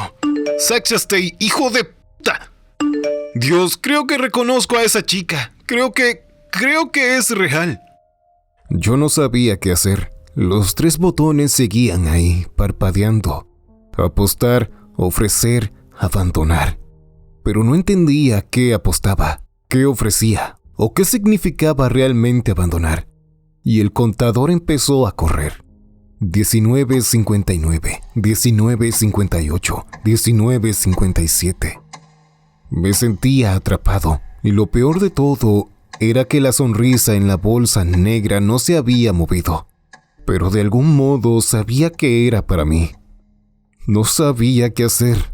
[SPEAKER 1] Zack Chastain, hijo de puta. Dios, creo que reconozco a esa chica. Creo que es real. Yo no sabía qué hacer. Los 3 botones seguían ahí, parpadeando. Apostar, ofrecer, abandonar. Pero no entendía qué apostaba, qué ofrecía o qué significaba realmente abandonar. Y el contador empezó a correr. 19:59, 19:58, 19:57. Me sentía atrapado, y lo peor de todo era que la sonrisa en la bolsa negra no se había movido, pero de algún modo sabía que era para mí. No sabía qué hacer.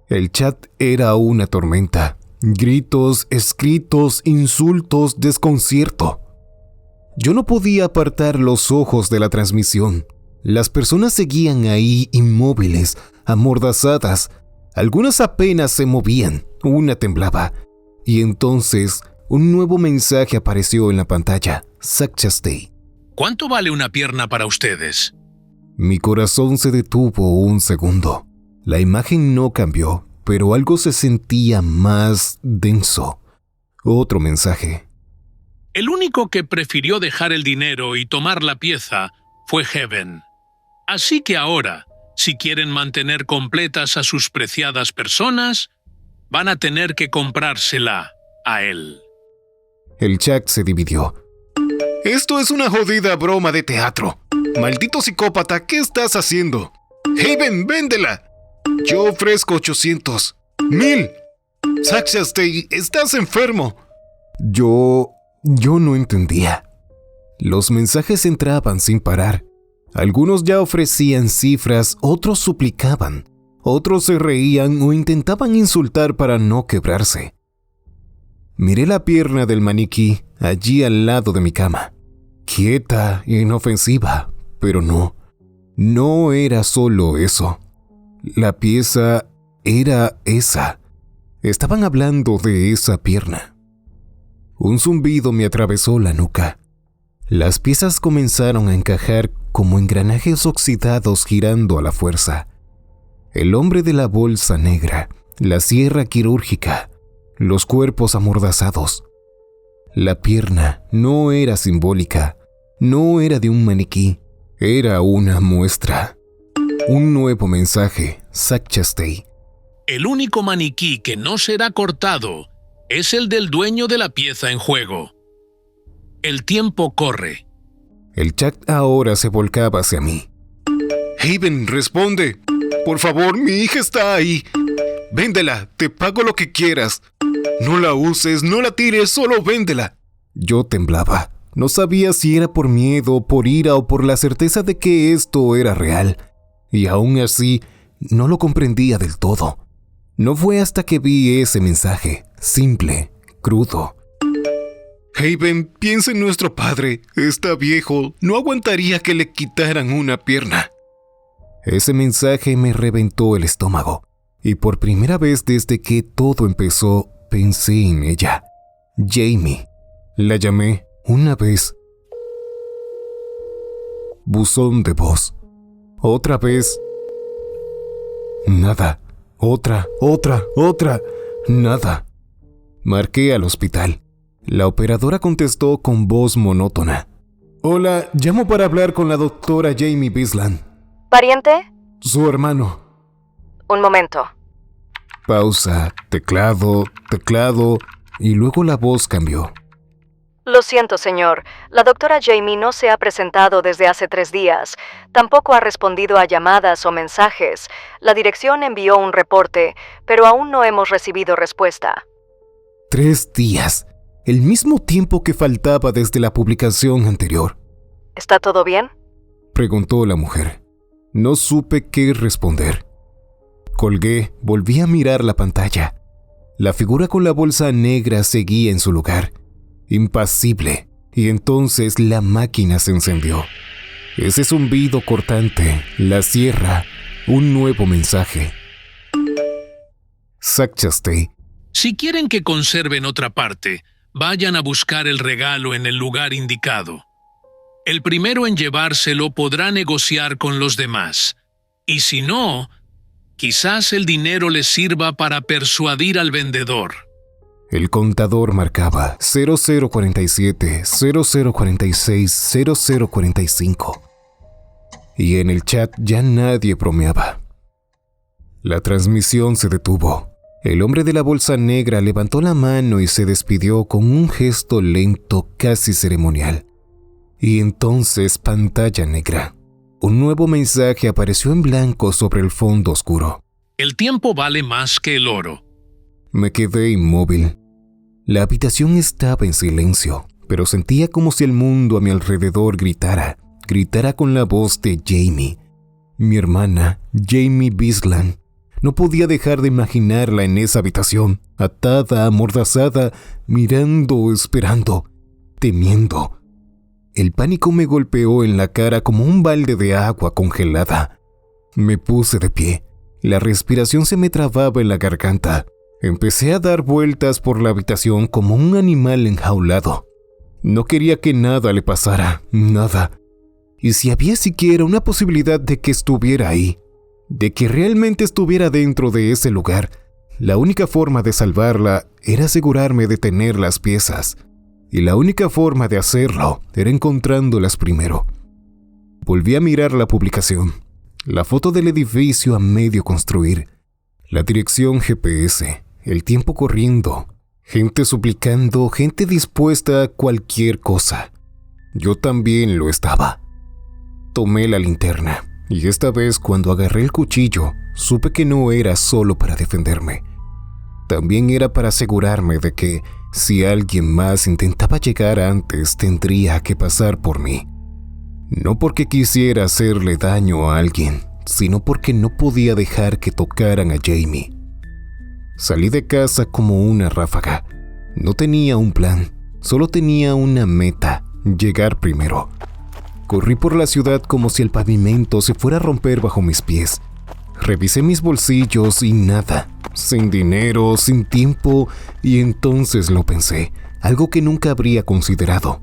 [SPEAKER 1] El chat era una tormenta. Gritos, escritos, insultos, desconcierto. Yo no podía apartar los ojos de la transmisión. Las personas seguían ahí inmóviles, amordazadas. Algunas apenas se movían, una temblaba. Y entonces, un nuevo mensaje apareció en la pantalla. Zack Chastain.
[SPEAKER 2] ¿Cuánto vale una pierna para ustedes?
[SPEAKER 1] Mi corazón se detuvo un segundo. La imagen no cambió, pero algo se sentía más denso. Otro mensaje.
[SPEAKER 2] El único que prefirió dejar el dinero y tomar la pieza fue Heaven. Así que ahora, si quieren mantener completas a sus preciadas personas, van a tener que comprársela a él.
[SPEAKER 1] El chat se dividió. Esto es una jodida broma de teatro. Maldito psicópata, ¿qué estás haciendo? Haven, véndela. Yo ofrezco 800. 1000. Zack Chastain, estás enfermo. Yo no entendía. Los mensajes entraban sin parar. Algunos ya ofrecían cifras, otros suplicaban, otros se reían o intentaban insultar para no quebrarse. Miré la pierna del maniquí allí al lado de mi cama. Quieta, inofensiva, pero no era solo eso. La pieza era esa. Estaban hablando de esa pierna. Un zumbido me atravesó la nuca. Las piezas comenzaron a encajar como engranajes oxidados girando a la fuerza. El hombre de la bolsa negra, la sierra quirúrgica, los cuerpos amordazados. La pierna no era simbólica, no era de un maniquí, era una muestra. Un nuevo mensaje, Zack Chastain.
[SPEAKER 2] El único maniquí que no será cortado es el del dueño de la pieza en juego. El tiempo corre.
[SPEAKER 1] El chat ahora se volcaba hacia mí. Haven, responde. Por favor, mi hija está ahí. Véndela, te pago lo que quieras. No la uses, no la tires, solo véndela. Yo temblaba. No sabía si era por miedo, por ira o por la certeza de que esto era real. Y aún así, no lo comprendía del todo. No fue hasta que vi ese mensaje, simple, crudo. Haven, piensa en nuestro padre. Está viejo, no aguantaría que le quitaran una pierna. Ese mensaje me reventó el estómago. Y por primera vez desde que todo empezó, pensé en ella. Jamie. La llamé una vez. Buzón de voz. Otra vez. Nada. Otra. Nada. Marqué al hospital. La operadora contestó con voz monótona. Hola, llamo para hablar con la doctora Jamie Bisland.
[SPEAKER 7] ¿Pariente?
[SPEAKER 1] Su hermano.
[SPEAKER 7] Un momento.
[SPEAKER 1] Pausa, teclado, y luego la voz cambió.
[SPEAKER 7] Lo siento, señor. La doctora Jamie no se ha presentado desde hace 3 días. Tampoco ha respondido a llamadas o mensajes. La dirección envió un reporte, pero aún no hemos recibido respuesta.
[SPEAKER 1] 3 días. El mismo tiempo que faltaba desde la publicación anterior.
[SPEAKER 7] ¿Está todo bien?
[SPEAKER 1] Preguntó la mujer. No supe qué responder. Colgué, volví a mirar la pantalla. La figura con la bolsa negra seguía en su lugar, impasible, y entonces la máquina se encendió. Ese zumbido cortante, la sierra, un nuevo mensaje. Zack Chastain.
[SPEAKER 2] Si quieren que conserven otra parte, vayan a buscar el regalo en el lugar indicado. El primero en llevárselo podrá negociar con los demás. Y si no, quizás el dinero les sirva para persuadir al vendedor.
[SPEAKER 1] El contador marcaba 0047, 0046, 0045. Y en el chat ya nadie bromeaba. La transmisión se detuvo. El hombre de la bolsa negra levantó la mano y se despidió con un gesto lento, casi ceremonial. Y entonces, pantalla negra. Un nuevo mensaje apareció en blanco sobre el fondo oscuro.
[SPEAKER 2] El tiempo vale más que el oro.
[SPEAKER 1] Me quedé inmóvil. La habitación estaba en silencio, pero sentía como si el mundo a mi alrededor gritara con la voz de Jamie. Mi hermana, Jamie Bisland. No podía dejar de imaginarla en esa habitación, atada, amordazada, mirando, esperando, temiendo. El pánico me golpeó en la cara como un balde de agua congelada. Me puse de pie. La respiración se me trababa en la garganta. Empecé a dar vueltas por la habitación como un animal enjaulado. No quería que nada le pasara, nada. Y si había siquiera una posibilidad de que estuviera ahí, de que realmente estuviera dentro de ese lugar, la única forma de salvarla era asegurarme de tener las piezas. Y la única forma de hacerlo era encontrándolas primero. Volví a mirar la publicación, la foto del edificio a medio construir, la dirección GPS, el tiempo corriendo, gente suplicando, gente dispuesta a cualquier cosa. Yo también lo estaba. Tomé la linterna, y esta vez cuando agarré el cuchillo, supe que no era solo para defenderme. También era para asegurarme de que, si alguien más intentaba llegar antes, tendría que pasar por mí. No porque quisiera hacerle daño a alguien, sino porque no podía dejar que tocaran a Jamie. Salí de casa como una ráfaga. No tenía un plan, solo tenía una meta: llegar primero. Corrí por la ciudad como si el pavimento se fuera a romper bajo mis pies. Revisé mis bolsillos y nada, sin dinero, sin tiempo, y entonces lo pensé, algo que nunca habría considerado.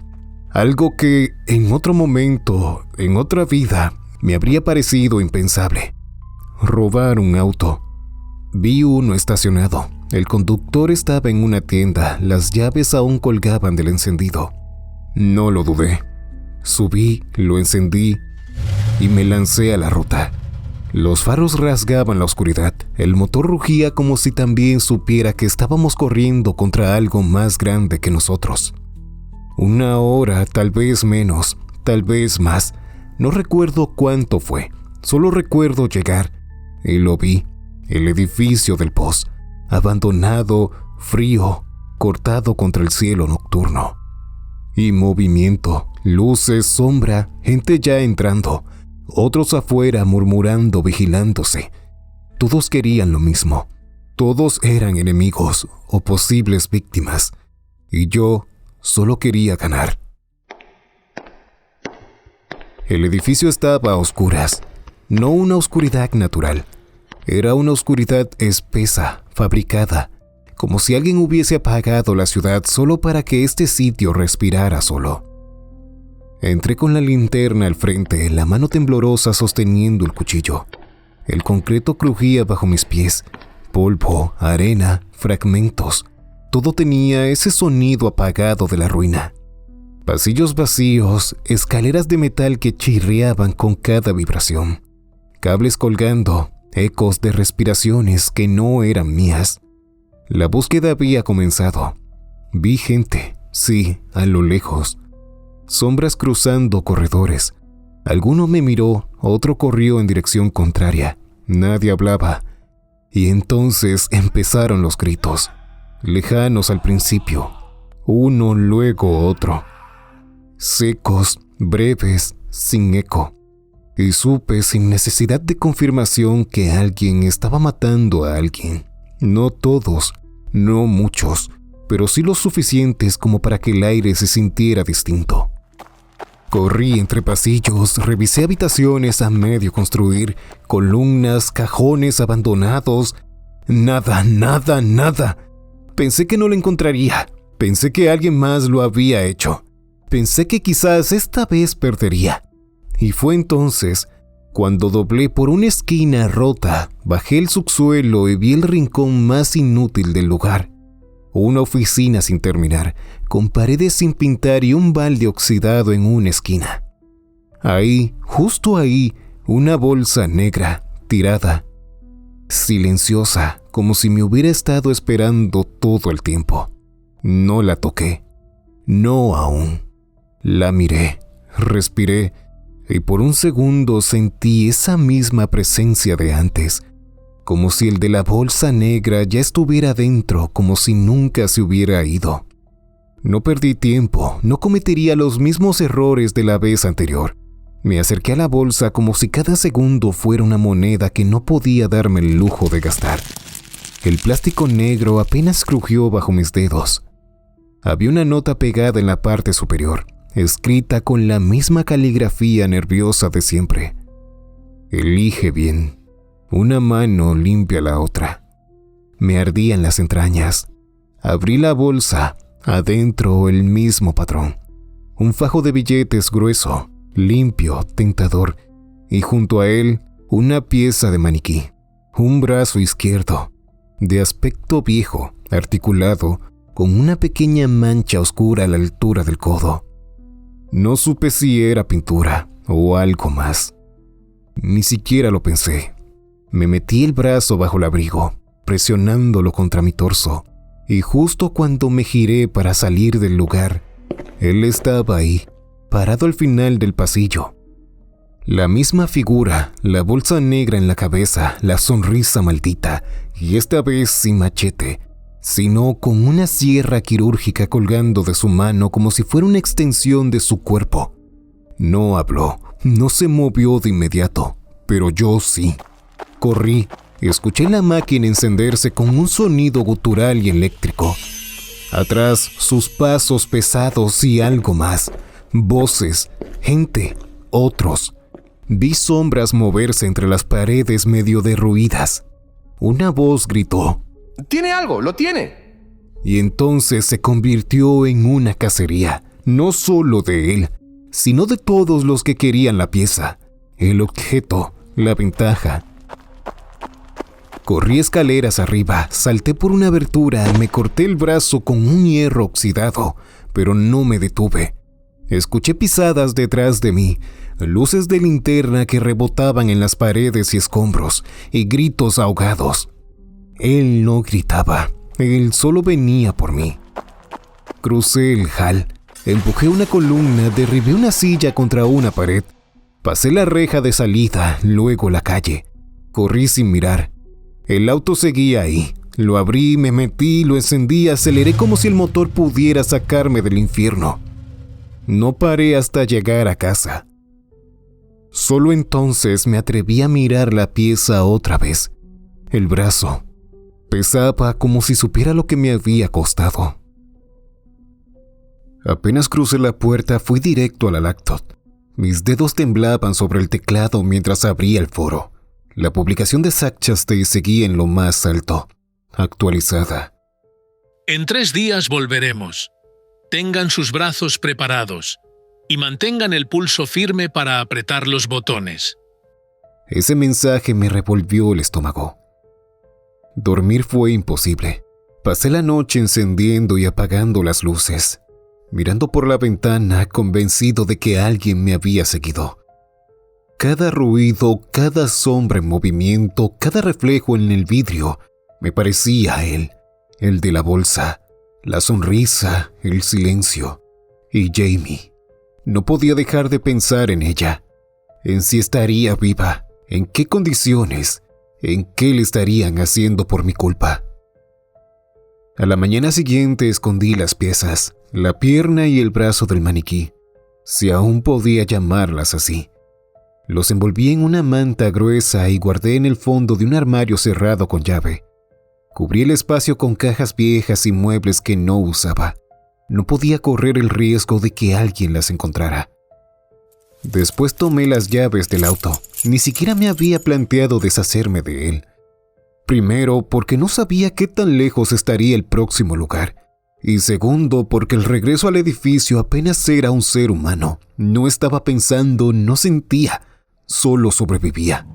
[SPEAKER 1] Algo que en otro momento, en otra vida, me habría parecido impensable. Robar un auto. Vi uno estacionado. El conductor estaba en una tienda, las llaves aún colgaban del encendido. No lo dudé. Subí, lo encendí y me lancé a la ruta. Los faros rasgaban la oscuridad, el motor rugía como si también supiera que estábamos corriendo contra algo más grande que nosotros. 1 hora, tal vez menos, tal vez más. No recuerdo cuánto fue, solo recuerdo llegar y lo vi, el edificio del Post, abandonado, frío, cortado contra el cielo nocturno. Y movimiento, luces, sombra, gente ya entrando, otros afuera murmurando, vigilándose. Todos querían lo mismo, todos eran enemigos o posibles víctimas, y yo solo quería ganar. El edificio estaba a oscuras, no una oscuridad natural, era una oscuridad espesa, fabricada, como si alguien hubiese apagado la ciudad solo para que este sitio respirara solo. Entré con la linterna al frente, la mano temblorosa sosteniendo el cuchillo. El concreto crujía bajo mis pies, polvo, arena, fragmentos. Todo tenía ese sonido apagado de la ruina. Pasillos vacíos, escaleras de metal que chirriaban con cada vibración. Cables colgando, ecos de respiraciones que no eran mías. La búsqueda había comenzado. Vi gente, sí, a lo lejos. Sombras cruzando corredores. Alguno me miró, otro corrió en dirección contraria. Nadie hablaba. Y entonces empezaron los gritos. Lejanos al principio. Uno, luego otro. Secos, breves, sin eco. Y supe sin necesidad de confirmación que alguien estaba matando a alguien. No todos, no muchos, pero sí lo suficientes como para que el aire se sintiera distinto. Corrí entre pasillos, revisé habitaciones a medio construir, columnas, cajones abandonados. Nada, nada, nada. Pensé que no lo encontraría. Pensé que alguien más lo había hecho. Pensé que quizás esta vez perdería. Y fue entonces cuando doblé por una esquina rota, bajé el subsuelo y vi el rincón más inútil del lugar. Una oficina sin terminar, con paredes sin pintar y un balde oxidado en una esquina. Ahí, justo ahí, una bolsa negra, tirada, silenciosa, como si me hubiera estado esperando todo el tiempo. No la toqué, no aún. La miré, respiré, y por un segundo sentí esa misma presencia de antes, como si el de la bolsa negra ya estuviera dentro, como si nunca se hubiera ido. No perdí tiempo, no cometería los mismos errores de la vez anterior. Me acerqué a la bolsa como si cada segundo fuera una moneda que no podía darme el lujo de gastar. El plástico negro apenas crujió bajo mis dedos. Había una nota pegada en la parte superior, escrita con la misma caligrafía nerviosa de siempre. Elige bien. Una mano limpia la otra. Me ardían las entrañas. Abrí la bolsa. Adentro el mismo patrón. Un fajo de billetes grueso, limpio, tentador. Y junto a él, una pieza de maniquí. Un brazo izquierdo, de aspecto viejo, articulado, con una pequeña mancha oscura a la altura del codo. No supe si era pintura o algo más. Ni siquiera lo pensé. Me metí el brazo bajo el abrigo, presionándolo contra mi torso, y justo cuando me giré para salir del lugar, él estaba ahí, parado al final del pasillo. La misma figura, la bolsa negra en la cabeza, la sonrisa maldita, y esta vez sin machete, sino con una sierra quirúrgica colgando de su mano como si fuera una extensión de su cuerpo. No habló, no se movió de inmediato, pero yo sí. Corrí, escuché la máquina encenderse con un sonido gutural y eléctrico. Atrás, sus pasos pesados y algo más. Voces, gente, otros. Vi sombras moverse entre las paredes medio derruidas. Una voz gritó:
[SPEAKER 8] ¡Tiene algo! ¡Lo tiene!
[SPEAKER 1] Y entonces se convirtió en una cacería, no solo de él, sino de todos los que querían la pieza, el objeto, la ventaja. Corrí escaleras arriba, salté por una abertura, me corté el brazo con un hierro oxidado, pero no me detuve. Escuché pisadas detrás de mí, luces de linterna que rebotaban en las paredes y escombros, y gritos ahogados. Él no gritaba, él solo venía por mí. Crucé el hall, empujé una columna, derribé una silla contra una pared. Pasé la reja de salida, luego la calle. Corrí sin mirar. El auto seguía ahí. Lo abrí, me metí, lo encendí, aceleré como si el motor pudiera sacarme del infierno. No paré hasta llegar a casa. Solo entonces me atreví a mirar la pieza otra vez. El brazo pesaba como si supiera lo que me había costado. Apenas crucé la puerta, fui directo a la laptop. Mis dedos temblaban sobre el teclado mientras abría el foro. La publicación de Zack Chastain seguía en lo más alto, actualizada.
[SPEAKER 2] En 3 días volveremos. Tengan sus brazos preparados y mantengan el pulso firme para apretar los botones.
[SPEAKER 1] Ese mensaje me revolvió el estómago. Dormir fue imposible. Pasé la noche encendiendo y apagando las luces, mirando por la ventana convencido de que alguien me había seguido. Cada ruido, cada sombra en movimiento, cada reflejo en el vidrio me parecía a él, el de la bolsa, la sonrisa, el silencio. Y Jamie. No podía dejar de pensar en ella, en si estaría viva, en qué condiciones, en qué le estarían haciendo por mi culpa. A la mañana siguiente escondí las piezas, la pierna y el brazo del maniquí, si aún podía llamarlas así. Los envolví en una manta gruesa y guardé en el fondo de un armario cerrado con llave. Cubrí el espacio con cajas viejas y muebles que no usaba. No podía correr el riesgo de que alguien las encontrara. Después tomé las llaves del auto. Ni siquiera me había planteado deshacerme de él. Primero, porque no sabía qué tan lejos estaría el próximo lugar. Y segundo, porque el regreso al edificio apenas era un ser humano. No estaba pensando, no sentía, solo sobrevivía.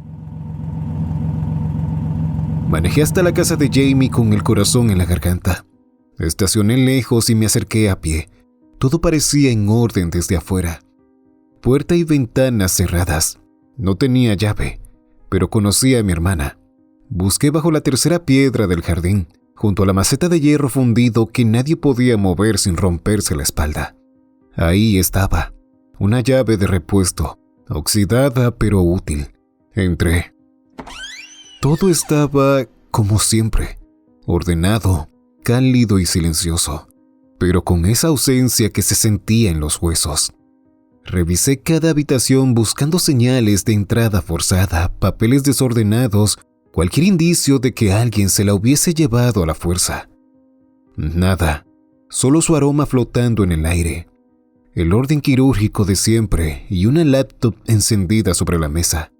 [SPEAKER 1] Manejé hasta la casa de Jamie con el corazón en la garganta. Estacioné lejos y me acerqué a pie. Todo parecía en orden desde afuera. Puerta y ventanas cerradas. No tenía llave, pero conocía a mi hermana. Busqué bajo la tercera piedra del jardín, junto a la maceta de hierro fundido que nadie podía mover sin romperse la espalda. Ahí estaba, una llave de repuesto, oxidada pero útil. Entré. Todo estaba como siempre, ordenado, cálido y silencioso, pero con esa ausencia que se sentía en los huesos. Revisé cada habitación buscando señales de entrada forzada, papeles desordenados, cualquier indicio de que alguien se la hubiese llevado a la fuerza. Nada, solo su aroma flotando en el aire, el orden quirúrgico de siempre y una laptop encendida sobre la mesa.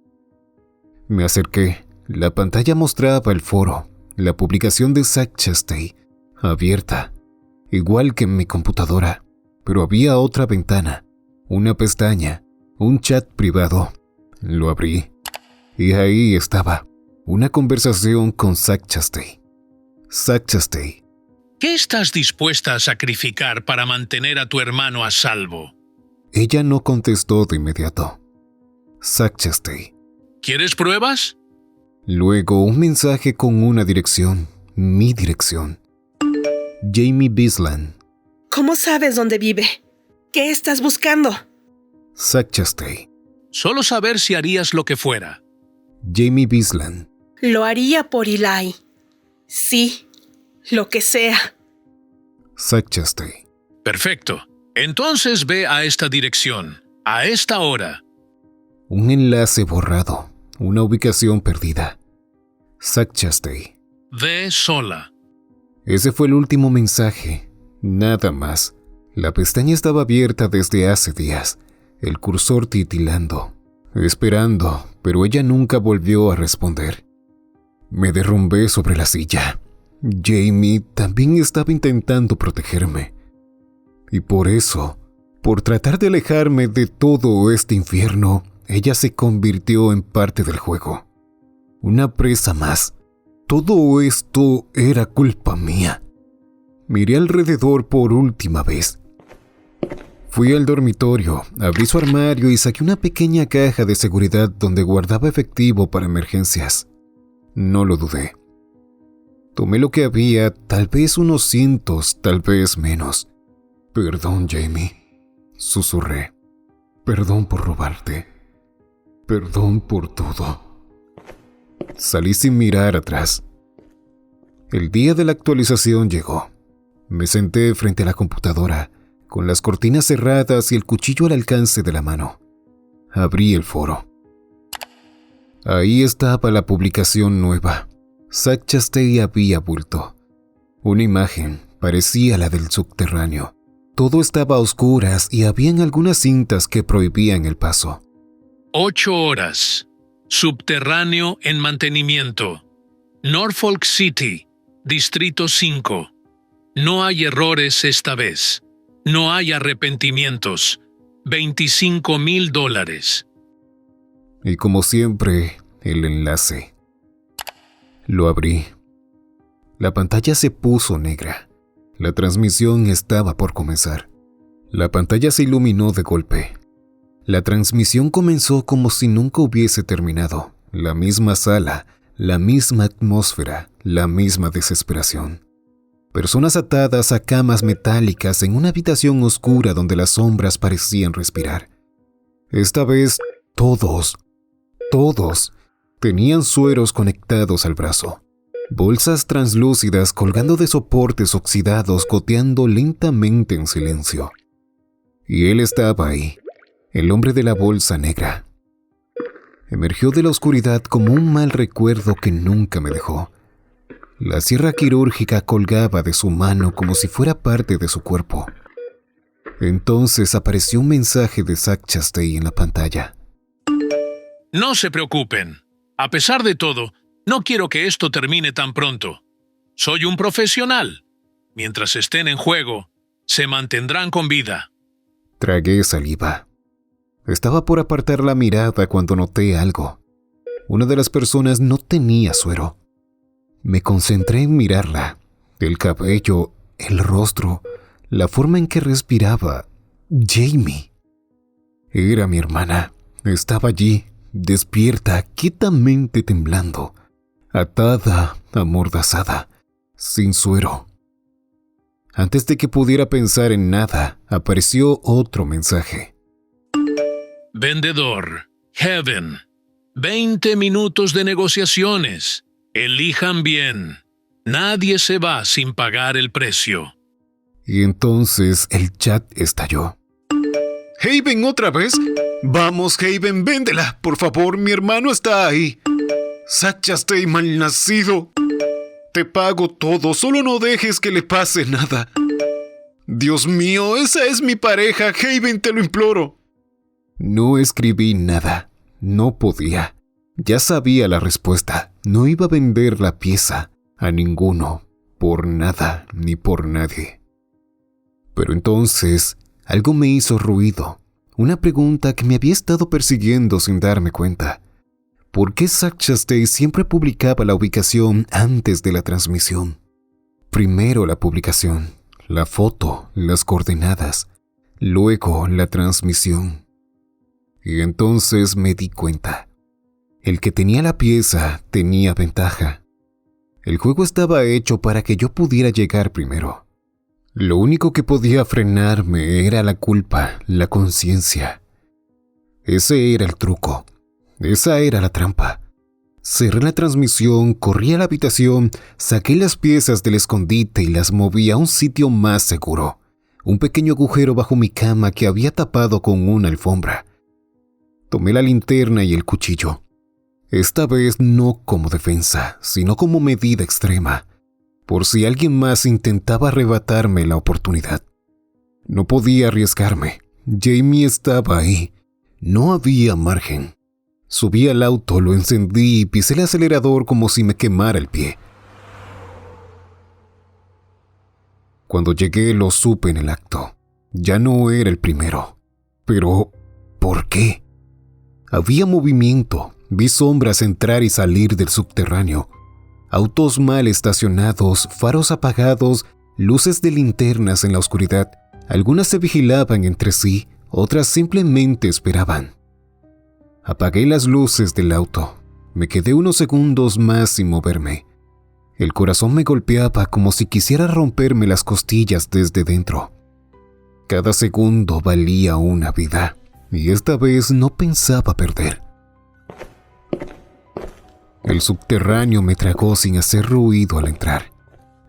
[SPEAKER 1] Me acerqué. La pantalla mostraba el foro, la publicación de Zack Chastain, abierta, igual que en mi computadora, pero había otra ventana, una pestaña, un chat privado. Lo abrí, y ahí estaba, una conversación con Zack Chastain. Zack Chastain.
[SPEAKER 2] ¿Qué estás dispuesta a sacrificar para mantener a tu hermano a salvo?
[SPEAKER 1] Ella no contestó de inmediato. Zack Chastain.
[SPEAKER 2] ¿Quieres pruebas?
[SPEAKER 1] Luego un mensaje con una dirección, mi dirección. Jamie Bisland.
[SPEAKER 3] ¿Cómo sabes dónde vive? ¿Qué estás buscando?
[SPEAKER 1] Zack Chastain.
[SPEAKER 2] Solo saber si harías lo que fuera.
[SPEAKER 1] Jamie Bisland.
[SPEAKER 9] Lo haría por Eli. Sí, lo que sea.
[SPEAKER 1] Zack Chastain.
[SPEAKER 2] Perfecto. Entonces ve a esta dirección, a esta hora.
[SPEAKER 1] Un enlace borrado. Una ubicación perdida. Zack Chastain.
[SPEAKER 2] Ve sola.
[SPEAKER 1] Ese fue el último mensaje. Nada más. La pestaña estaba abierta desde hace días. El cursor titilando. Esperando, pero ella nunca volvió a responder. Me derrumbé sobre la silla. Jamie también estaba intentando protegerme. Y por eso, por tratar de alejarme de todo este infierno, ella se convirtió en parte del juego. Una presa más. Todo esto era culpa mía. Miré alrededor por última vez. Fui al dormitorio, abrí su armario y saqué una pequeña caja de seguridad donde guardaba efectivo para emergencias. No lo dudé. Tomé lo que había, tal vez unos cientos, tal vez menos. Perdón, Jamie, susurré. Perdón por robarte. Perdón por todo. Salí sin mirar atrás. El día de la actualización llegó. Me senté frente a la computadora, con las cortinas cerradas y el cuchillo al alcance de la mano. Abrí el foro. Ahí estaba la publicación nueva. Zack Chastain había vuelto. Una imagen parecía la del subterráneo. Todo estaba a oscuras y habían algunas cintas que prohibían el paso.
[SPEAKER 2] 8 horas. Subterráneo en mantenimiento. Norfolk City, Distrito 5. No hay errores esta vez. No hay arrepentimientos. $25,000.
[SPEAKER 1] Y como siempre, el enlace. Lo abrí. La pantalla se puso negra. La transmisión estaba por comenzar. La pantalla se iluminó de golpe. La transmisión comenzó como si nunca hubiese terminado. La misma sala, la misma atmósfera, la misma desesperación. Personas atadas a camas metálicas en una habitación oscura donde las sombras parecían respirar. Esta vez, todos tenían sueros conectados al brazo. Bolsas translúcidas colgando de soportes oxidados goteando lentamente en silencio. Y él estaba ahí, el hombre de la bolsa negra. Emergió de la oscuridad como un mal recuerdo que nunca me dejó. La sierra quirúrgica colgaba de su mano como si fuera parte de su cuerpo. Entonces apareció un mensaje de Zack Chastain en la pantalla.
[SPEAKER 2] No se preocupen. A pesar de todo, no quiero que esto termine tan pronto. Soy un profesional. Mientras estén en juego, se mantendrán con vida.
[SPEAKER 1] Tragué saliva. Estaba por apartar la mirada cuando noté algo. Una de las personas no tenía suero. Me concentré en mirarla. El cabello, el rostro, la forma en que respiraba. Jamie. Era mi hermana. Estaba allí, despierta, quietamente temblando. Atada, amordazada, sin suero. Antes de que pudiera pensar en nada, apareció otro mensaje.
[SPEAKER 2] Vendedor, Heaven. 20 minutos de negociaciones. Elijan bien. Nadie se va sin pagar el precio.
[SPEAKER 1] Y entonces el chat estalló. ¿Haven otra vez? Vamos, Haven, véndela. Por favor, mi hermano está ahí. Zack Chastain malnacido. Te pago todo, solo no dejes que le pase nada. Dios mío, esa es mi pareja, Haven, te lo imploro. No escribí nada. No podía. Ya sabía la respuesta. No iba a vender la pieza a ninguno, por nada ni por nadie. Pero entonces, algo me hizo ruido. Una pregunta que me había estado persiguiendo sin darme cuenta. ¿Por qué Zack Chastain siempre publicaba la ubicación antes de la transmisión? Primero la publicación, la foto, las coordenadas, luego la transmisión. Y entonces me di cuenta. El que tenía la pieza tenía ventaja. El juego estaba hecho para que yo pudiera llegar primero. Lo único que podía frenarme era la culpa, la conciencia. Ese era el truco. Esa era la trampa. Cerré la transmisión, corrí a la habitación, saqué las piezas del escondite y las moví a un sitio más seguro. Un pequeño agujero bajo mi cama que había tapado con una alfombra. Tomé la linterna y el cuchillo. Esta vez no como defensa, sino como medida extrema, por si alguien más intentaba arrebatarme la oportunidad. No podía arriesgarme. Jamie estaba ahí. No había margen. Subí al auto, lo encendí y pisé el acelerador como si me quemara el pie. Cuando llegué lo supe en el acto. Ya no era el primero. Pero, ¿por qué? Había movimiento. Vi sombras entrar y salir del subterráneo. Autos mal estacionados, faros apagados, luces de linternas en la oscuridad. Algunas se vigilaban entre sí, otras simplemente esperaban. Apagué las luces del auto. Me quedé unos segundos más sin moverme. El corazón me golpeaba como si quisiera romperme las costillas desde dentro. Cada segundo valía una vida, y esta vez no pensaba perder. El subterráneo me tragó sin hacer ruido al entrar.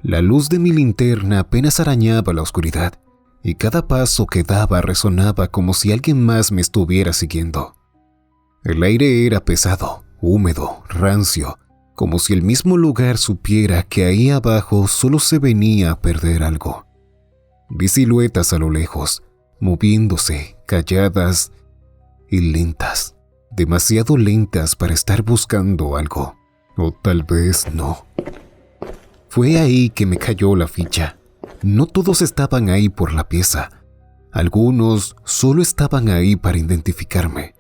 [SPEAKER 1] La luz de mi linterna apenas arañaba la oscuridad, y cada paso que daba resonaba como si alguien más me estuviera siguiendo. El aire era pesado, húmedo, rancio, como si el mismo lugar supiera que ahí abajo solo se venía a perder algo. Vi siluetas a lo lejos, moviéndose, calladas y lentas. Demasiado lentas para estar buscando algo, o tal vez no. Fue ahí que me cayó la ficha. No todos estaban ahí por la pieza. Algunos solo estaban ahí para identificarme,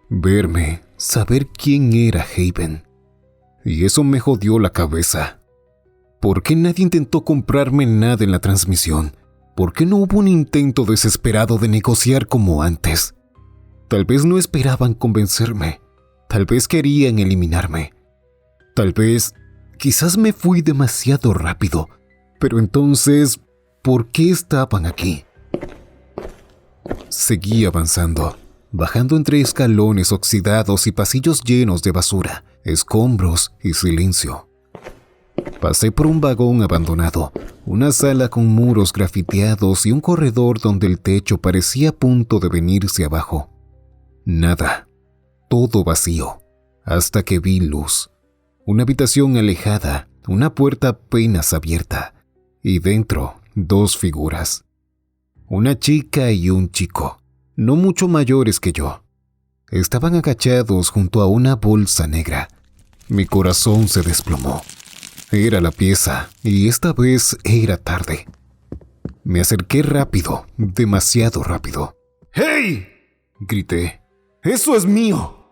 [SPEAKER 1] verme, saber quién era Haven. Y eso me jodió la cabeza. ¿Por qué nadie intentó comprarme nada en la transmisión? ¿Por qué no hubo un intento desesperado de negociar como antes? Tal vez no esperaban convencerme. Tal vez querían eliminarme. Tal vez, quizás me fui demasiado rápido. Pero entonces, ¿por qué estaban aquí? Seguí avanzando, bajando entre escalones oxidados y pasillos llenos de basura, escombros y silencio. Pasé por un vagón abandonado, una sala con muros grafiteados y un corredor donde el techo parecía a punto de venirse abajo. Nada, todo vacío, hasta que vi luz. Una habitación alejada, una puerta apenas abierta, y dentro 2 figuras. Una chica y un chico, no mucho mayores que yo. Estaban agachados junto a una bolsa negra. Mi corazón se desplomó. Era la pieza, y esta vez era tarde. Me acerqué rápido, demasiado rápido. ¡Hey!, grité. ¡Eso es mío!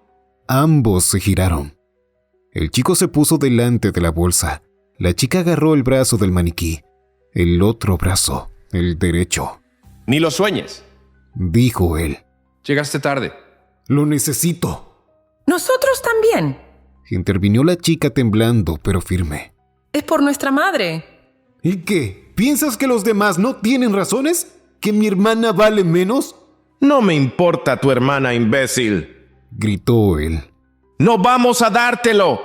[SPEAKER 1] Ambos se giraron. El chico se puso delante de la bolsa. La chica agarró el brazo del maniquí. El otro brazo, el derecho.
[SPEAKER 8] Ni lo sueñes,
[SPEAKER 1] dijo él.
[SPEAKER 8] Llegaste tarde.
[SPEAKER 1] Lo necesito.
[SPEAKER 10] Nosotros también.
[SPEAKER 1] Intervinió la chica temblando, pero firme.
[SPEAKER 10] Es por nuestra madre.
[SPEAKER 1] ¿Y qué? ¿Piensas que los demás no tienen razones? ¿Que mi hermana vale menos?
[SPEAKER 11] No me importa tu hermana, imbécil,
[SPEAKER 1] gritó él.
[SPEAKER 11] ¡No vamos a dártelo!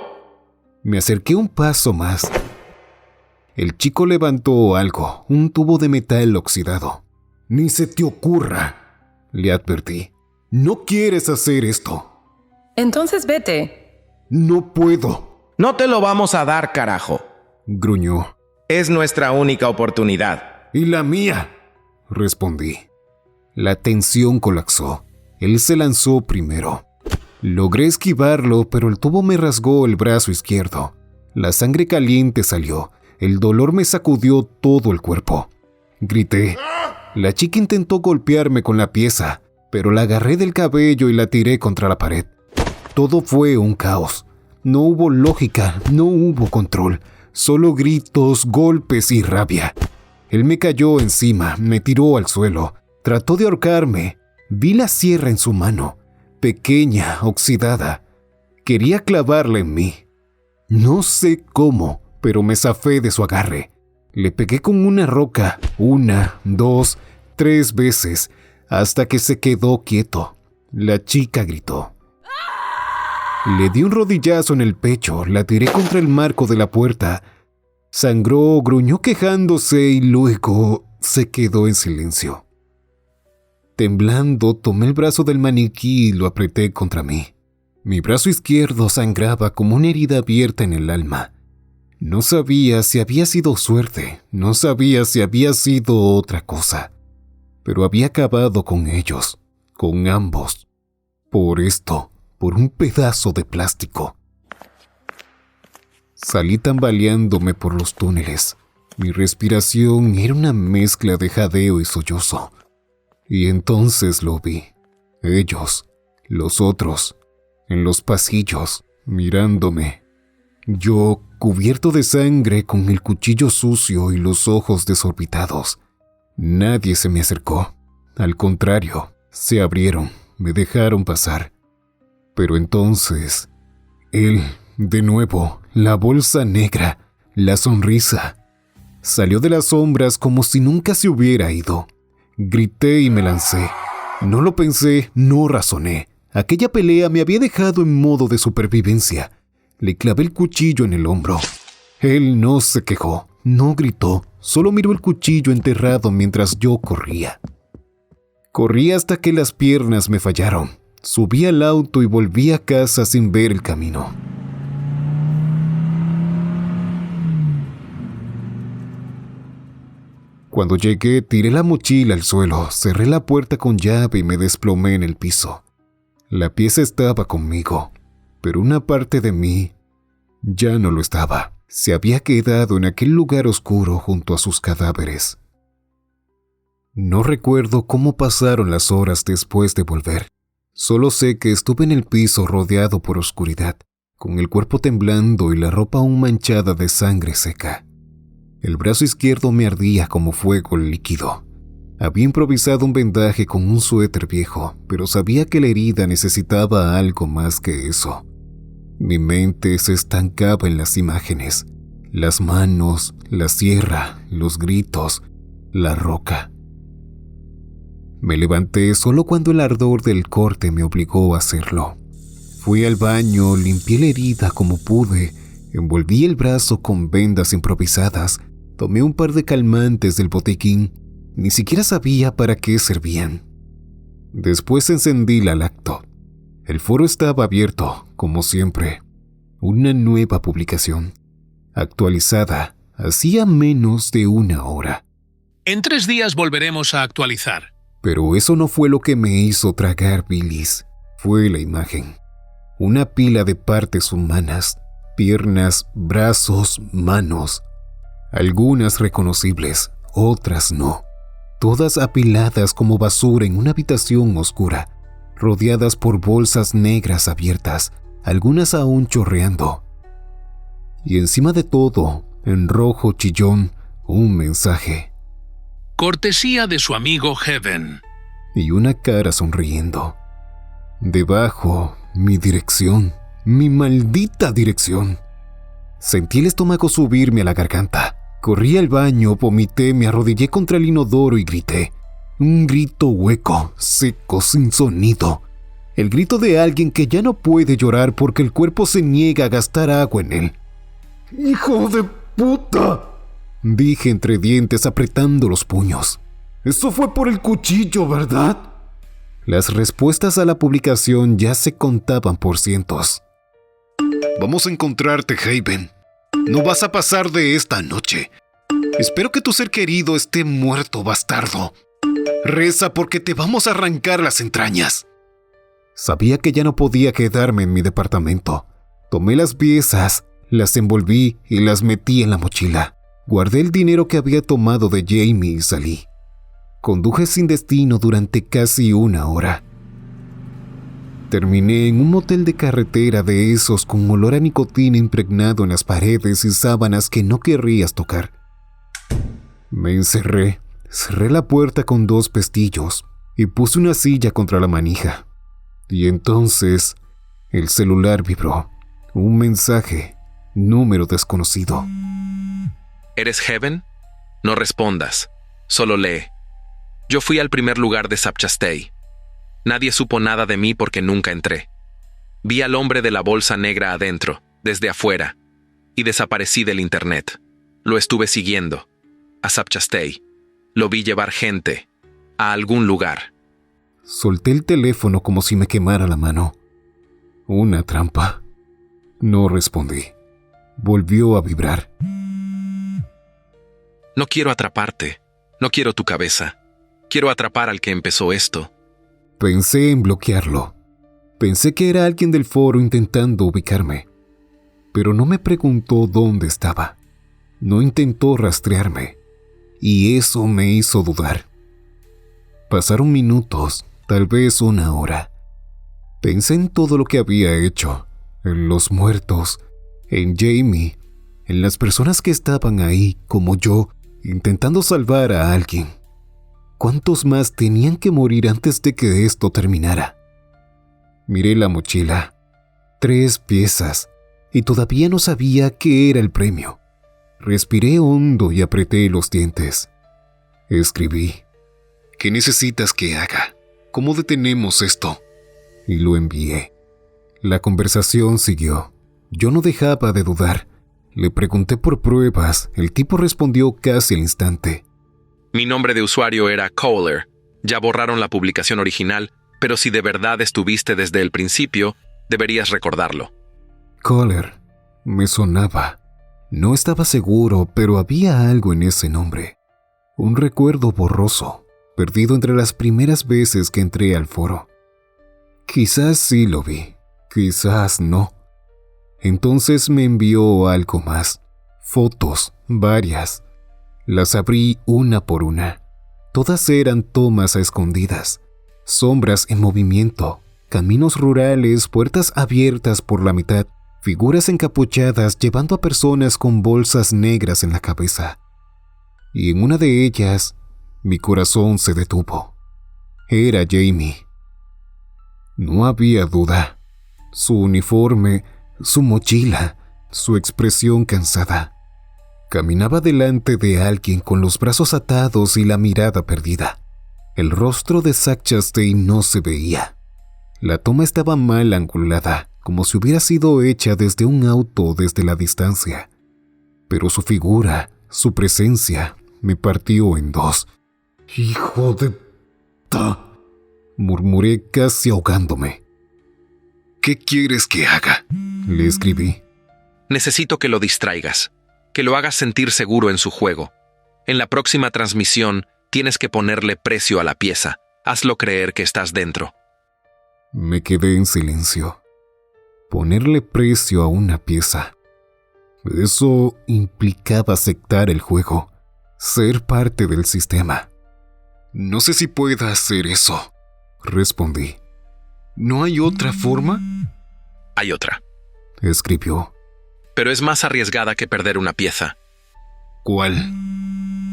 [SPEAKER 1] Me acerqué un paso más. El chico levantó algo, un tubo de metal oxidado. Ni se te ocurra, le advertí. No quieres hacer esto.
[SPEAKER 10] Entonces vete.
[SPEAKER 1] No puedo.
[SPEAKER 11] No te lo vamos a dar, carajo,
[SPEAKER 1] gruñó.
[SPEAKER 11] Es nuestra única oportunidad.
[SPEAKER 1] Y la mía, respondí. La tensión colapsó. Él se lanzó primero. Logré esquivarlo, pero el tubo me rasgó el brazo izquierdo. La sangre caliente salió. El dolor me sacudió todo el cuerpo. Grité. La chica intentó golpearme con la pieza, pero la agarré del cabello y la tiré contra la pared. Todo fue un caos. No hubo lógica, no hubo control. Solo gritos, golpes y rabia. Él me cayó encima, me tiró al suelo. Trató de ahorcarme. Vi la sierra en su mano, pequeña, oxidada. Quería clavarla en mí. No sé cómo, pero me zafé de su agarre. Le pegué con una roca, 1, 2, 3 veces, hasta que se quedó quieto. La chica gritó. Le di un rodillazo en el pecho, la tiré contra el marco de la puerta. Sangró, gruñó quejándose y luego se quedó en silencio. Temblando, tomé el brazo del maniquí y lo apreté contra mí. Mi brazo izquierdo sangraba como una herida abierta en el alma. No sabía si había sido suerte, no sabía si había sido otra cosa, pero había acabado con ellos, con ambos, por esto, por un pedazo de plástico. Salí tambaleándome por los túneles. Mi respiración era una mezcla de jadeo y sollozo. Y entonces lo vi. Ellos, los otros, en los pasillos, mirándome. Yo, cubierto de sangre, con el cuchillo sucio y los ojos desorbitados. Nadie se me acercó. Al contrario, se abrieron, me dejaron pasar. Pero entonces, él, de nuevo, la bolsa negra, la sonrisa, salió de las sombras como si nunca se hubiera ido. Grité y me lancé. No lo pensé, no razoné. Aquella pelea me había dejado en modo de supervivencia. Le clavé el cuchillo en el hombro. Él no se quejó, no gritó, solo miró el cuchillo enterrado mientras yo corría. Corrí hasta que las piernas me fallaron. Subí al auto y volví a casa sin ver el camino. Cuando llegué, tiré la mochila al suelo, cerré la puerta con llave y me desplomé en el piso. La pieza estaba conmigo, pero una parte de mí ya no lo estaba. Se había quedado en aquel lugar oscuro junto a sus cadáveres. No recuerdo cómo pasaron las horas después de volver. Solo sé que estuve en el piso rodeado por oscuridad, con el cuerpo temblando y la ropa aún manchada de sangre seca. El brazo izquierdo me ardía como fuego líquido. Había improvisado un vendaje con un suéter viejo, pero sabía que la herida necesitaba algo más que eso. Mi mente se estancaba en las imágenes, las manos, la sierra, los gritos, la roca. Me levanté solo cuando el ardor del corte me obligó a hacerlo. Fui al baño, limpié la herida como pude, envolví el brazo con vendas improvisadas, tomé un par de calmantes del botiquín, ni siquiera sabía para qué servían. Después encendí la lacto. El foro estaba abierto, como siempre. Una nueva publicación, actualizada hacía menos de una hora.
[SPEAKER 2] En 3 días volveremos a actualizar.
[SPEAKER 1] Pero eso no fue lo que me hizo tragar bilis, fue la imagen. Una pila de partes humanas, piernas, brazos, manos. Algunas reconocibles, otras no. Todas apiladas como basura en una habitación oscura, rodeadas por bolsas negras abiertas, algunas aún chorreando. Y encima de todo, en rojo chillón, un mensaje.
[SPEAKER 2] Cortesía de su amigo Heaven.
[SPEAKER 1] Y una cara sonriendo. Debajo, mi dirección, mi maldita dirección. Sentí el estómago subirme a la garganta. Corrí al baño, vomité, me arrodillé contra el inodoro y grité. Un grito hueco, seco, sin sonido. El grito de alguien que ya no puede llorar porque el cuerpo se niega a gastar agua en él. ¡Hijo de puta!, dije entre dientes apretando los puños. Eso fue por el cuchillo, ¿verdad? Las respuestas a la publicación ya se contaban por cientos. Vamos a encontrarte, Haven. No vas a pasar de esta noche. Espero que tu ser querido esté muerto, bastardo. Reza porque te vamos a arrancar las entrañas. Sabía que ya no podía quedarme en mi departamento. Tomé las piezas, las envolví y las metí en la mochila. Guardé el dinero que había tomado de Jamie y salí. Conduje sin destino durante casi 1 hora. Terminé en un motel de carretera de esos con olor a nicotina impregnado en las paredes y sábanas que no querrías tocar. Me encerré, cerré la puerta con 2 pestillos y puse una silla contra la manija. Y entonces el celular vibró. Un mensaje, número desconocido.
[SPEAKER 12] ¿Eres Heaven? No respondas, solo lee. Yo fui al primer lugar de Sapchastey. Nadie supo nada de mí porque nunca entré. Vi al hombre de la bolsa negra adentro, desde afuera, y desaparecí del internet. Lo estuve siguiendo, a Sapchastay. Lo vi llevar gente, a algún lugar.
[SPEAKER 1] Solté el teléfono como si me quemara la mano. ¿Una trampa? No respondí. Volvió a vibrar.
[SPEAKER 12] No quiero atraparte. No quiero tu cabeza. Quiero atrapar al que empezó esto.
[SPEAKER 1] Pensé en bloquearlo. Pensé que era alguien del foro intentando ubicarme. Pero no me preguntó dónde estaba. No intentó rastrearme. Y eso me hizo dudar. Pasaron minutos, tal vez una hora. Pensé en todo lo que había hecho, en los muertos, en Jamie, en las personas que estaban ahí, como yo, intentando salvar a alguien. ¿Cuántos más tenían que morir antes de que esto terminara? Miré la mochila. 3 piezas, y todavía no sabía qué era el premio. Respiré hondo y apreté los dientes. Escribí: ¿qué necesitas que haga? ¿Cómo detenemos esto? Y lo envié. La conversación siguió. Yo no dejaba de dudar. Le pregunté por pruebas. El tipo respondió casi al instante.
[SPEAKER 12] Mi nombre de usuario era Kohler. Ya borraron la publicación original, pero si de verdad estuviste desde el principio, deberías recordarlo.
[SPEAKER 1] Kohler. Me sonaba. No estaba seguro, pero había algo en ese nombre. Un recuerdo borroso, perdido entre las primeras veces que entré al foro. Quizás sí lo vi, quizás no. Entonces me envió algo más. Fotos, varias. Las abrí una por una. Todas eran tomas a escondidas, sombras en movimiento, caminos rurales, puertas abiertas por la mitad, figuras encapuchadas llevando a personas con bolsas negras en la cabeza. Y en una de ellas, mi corazón se detuvo. Era Jamie. No había duda. Su uniforme, su mochila, su expresión cansada. Caminaba delante de alguien con los brazos atados y la mirada perdida. El rostro de Sapchastay no se veía. La toma estaba mal angulada, como si hubiera sido hecha desde un auto o desde la distancia. Pero su figura, su presencia, me partió en dos. «¡Hijo de ta!», murmuré casi ahogándome. «¿Qué quieres que haga?», le escribí.
[SPEAKER 12] Necesito que lo distraigas, que lo hagas sentir seguro en su juego. En la próxima transmisión tienes que ponerle precio a la pieza. Hazlo creer que estás dentro.
[SPEAKER 1] Me quedé en silencio. Ponerle precio a una pieza. Eso implicaba aceptar el juego, ser parte del sistema. «No sé si pueda hacer eso», respondí. «¿No hay otra forma?».
[SPEAKER 12] Hay otra,
[SPEAKER 1] escribió.
[SPEAKER 12] Pero es más arriesgada que perder una pieza.
[SPEAKER 1] ¿Cuál?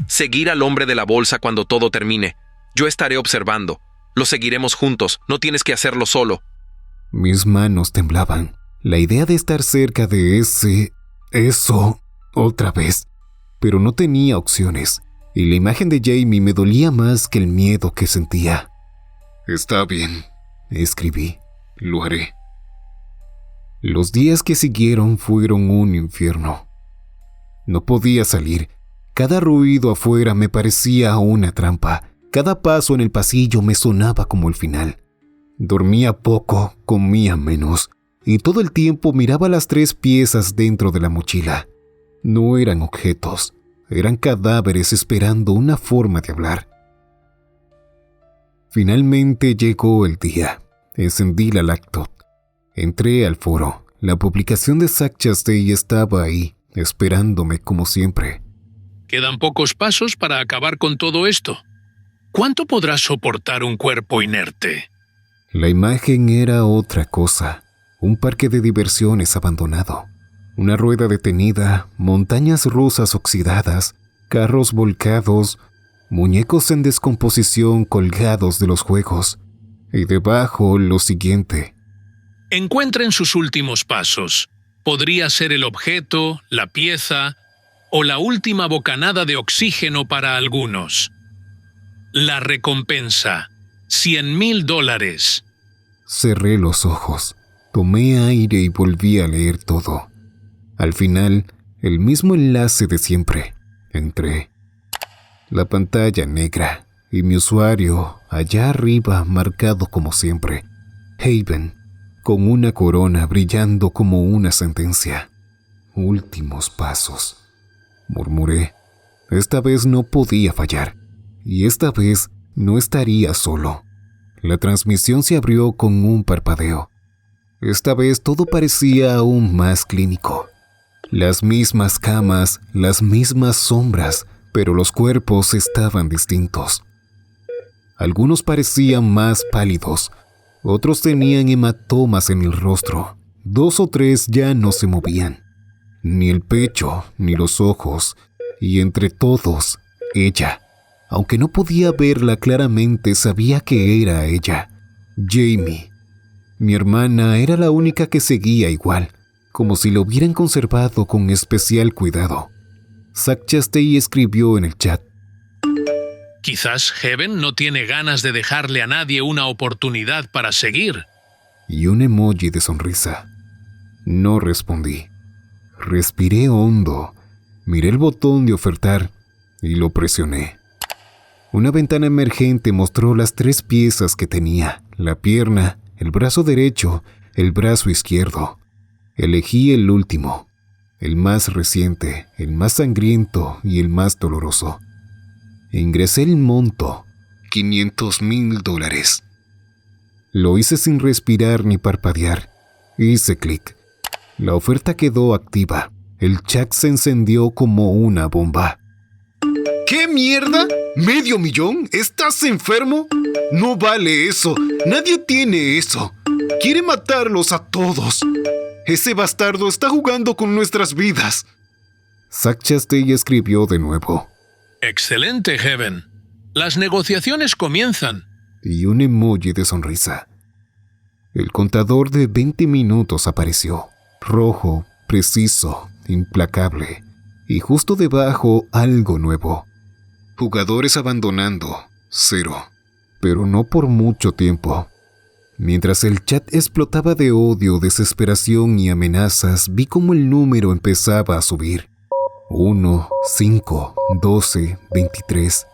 [SPEAKER 12] Seguir al hombre de la bolsa cuando todo termine. Yo estaré observando. Lo seguiremos juntos. No tienes que hacerlo solo.
[SPEAKER 1] Mis manos temblaban. La idea de estar cerca de eso, otra vez. Pero no tenía opciones. Y la imagen de Jamie me dolía más que el miedo que sentía. «Está bien», escribí. «Lo haré». Los días que siguieron fueron un infierno. No podía salir. Cada ruido afuera me parecía una trampa. Cada paso en el pasillo me sonaba como el final. Dormía poco, comía menos, y todo el tiempo miraba las 3 piezas dentro de la mochila. No eran objetos, eran cadáveres esperando una forma de hablar. Finalmente llegó el día. Encendí la laptop. Entré al foro. La publicación de Sapchastay estaba ahí, esperándome como siempre.
[SPEAKER 2] Quedan pocos pasos para acabar con todo esto. ¿Cuánto podrá soportar un cuerpo inerte?
[SPEAKER 1] La imagen era otra cosa. Un parque de diversiones abandonado. Una rueda detenida, montañas rusas oxidadas, carros volcados, muñecos en descomposición colgados de los juegos. Y debajo lo siguiente.
[SPEAKER 2] Encuentren sus últimos pasos. Podría ser el objeto, la pieza o la última bocanada de oxígeno para algunos. La recompensa. $100,000.
[SPEAKER 1] Cerré los ojos, tomé aire y volví a leer todo. Al final, el mismo enlace de siempre. Entré. La pantalla negra y mi usuario allá arriba marcado como siempre. Haven, con una corona brillando como una sentencia. Últimos pasos. Murmuré. Esta vez no podía fallar. Y esta vez no estaría solo. La transmisión se abrió con un parpadeo. Esta vez todo parecía aún más clínico. Las mismas camas, las mismas sombras, pero los cuerpos estaban distintos. Algunos parecían más pálidos, otros tenían hematomas en el rostro. 2 o 3 ya no se movían. Ni el pecho, ni los ojos, y entre todos, ella. Aunque no podía verla claramente, sabía que era ella, Jamie. Mi hermana era la única que seguía igual, como si lo hubieran conservado con especial cuidado. Zack Chastain escribió en el chat.
[SPEAKER 2] Quizás Haven no tiene ganas de dejarle a nadie una oportunidad para seguir.
[SPEAKER 1] Y un emoji de sonrisa. No respondí. Respiré hondo, miré el botón de ofertar y lo presioné. Una ventana emergente mostró las 3 piezas que tenía, la pierna, el brazo derecho, el brazo izquierdo. Elegí el último, el más reciente, el más sangriento y el más doloroso. Ingresé el monto, $500,000. Lo hice sin respirar ni parpadear. Hice clic. La oferta quedó activa. El chat se encendió como una bomba. ¿Qué mierda? ¿500,000? ¿Estás enfermo? No vale eso. Nadie tiene eso. Quiere matarlos a todos. Ese bastardo está jugando con nuestras vidas. Zack Chastain escribió de nuevo.
[SPEAKER 2] Excelente, Haven. Las negociaciones comienzan.
[SPEAKER 1] Y un emoji de sonrisa. El contador de 20 minutos apareció. Rojo, preciso, implacable. Y justo debajo algo nuevo. Jugadores abandonando, 0. Pero no por mucho tiempo. Mientras el chat explotaba de odio, desesperación y amenazas, vi cómo el número empezaba a subir. 1, 5, 12, 23.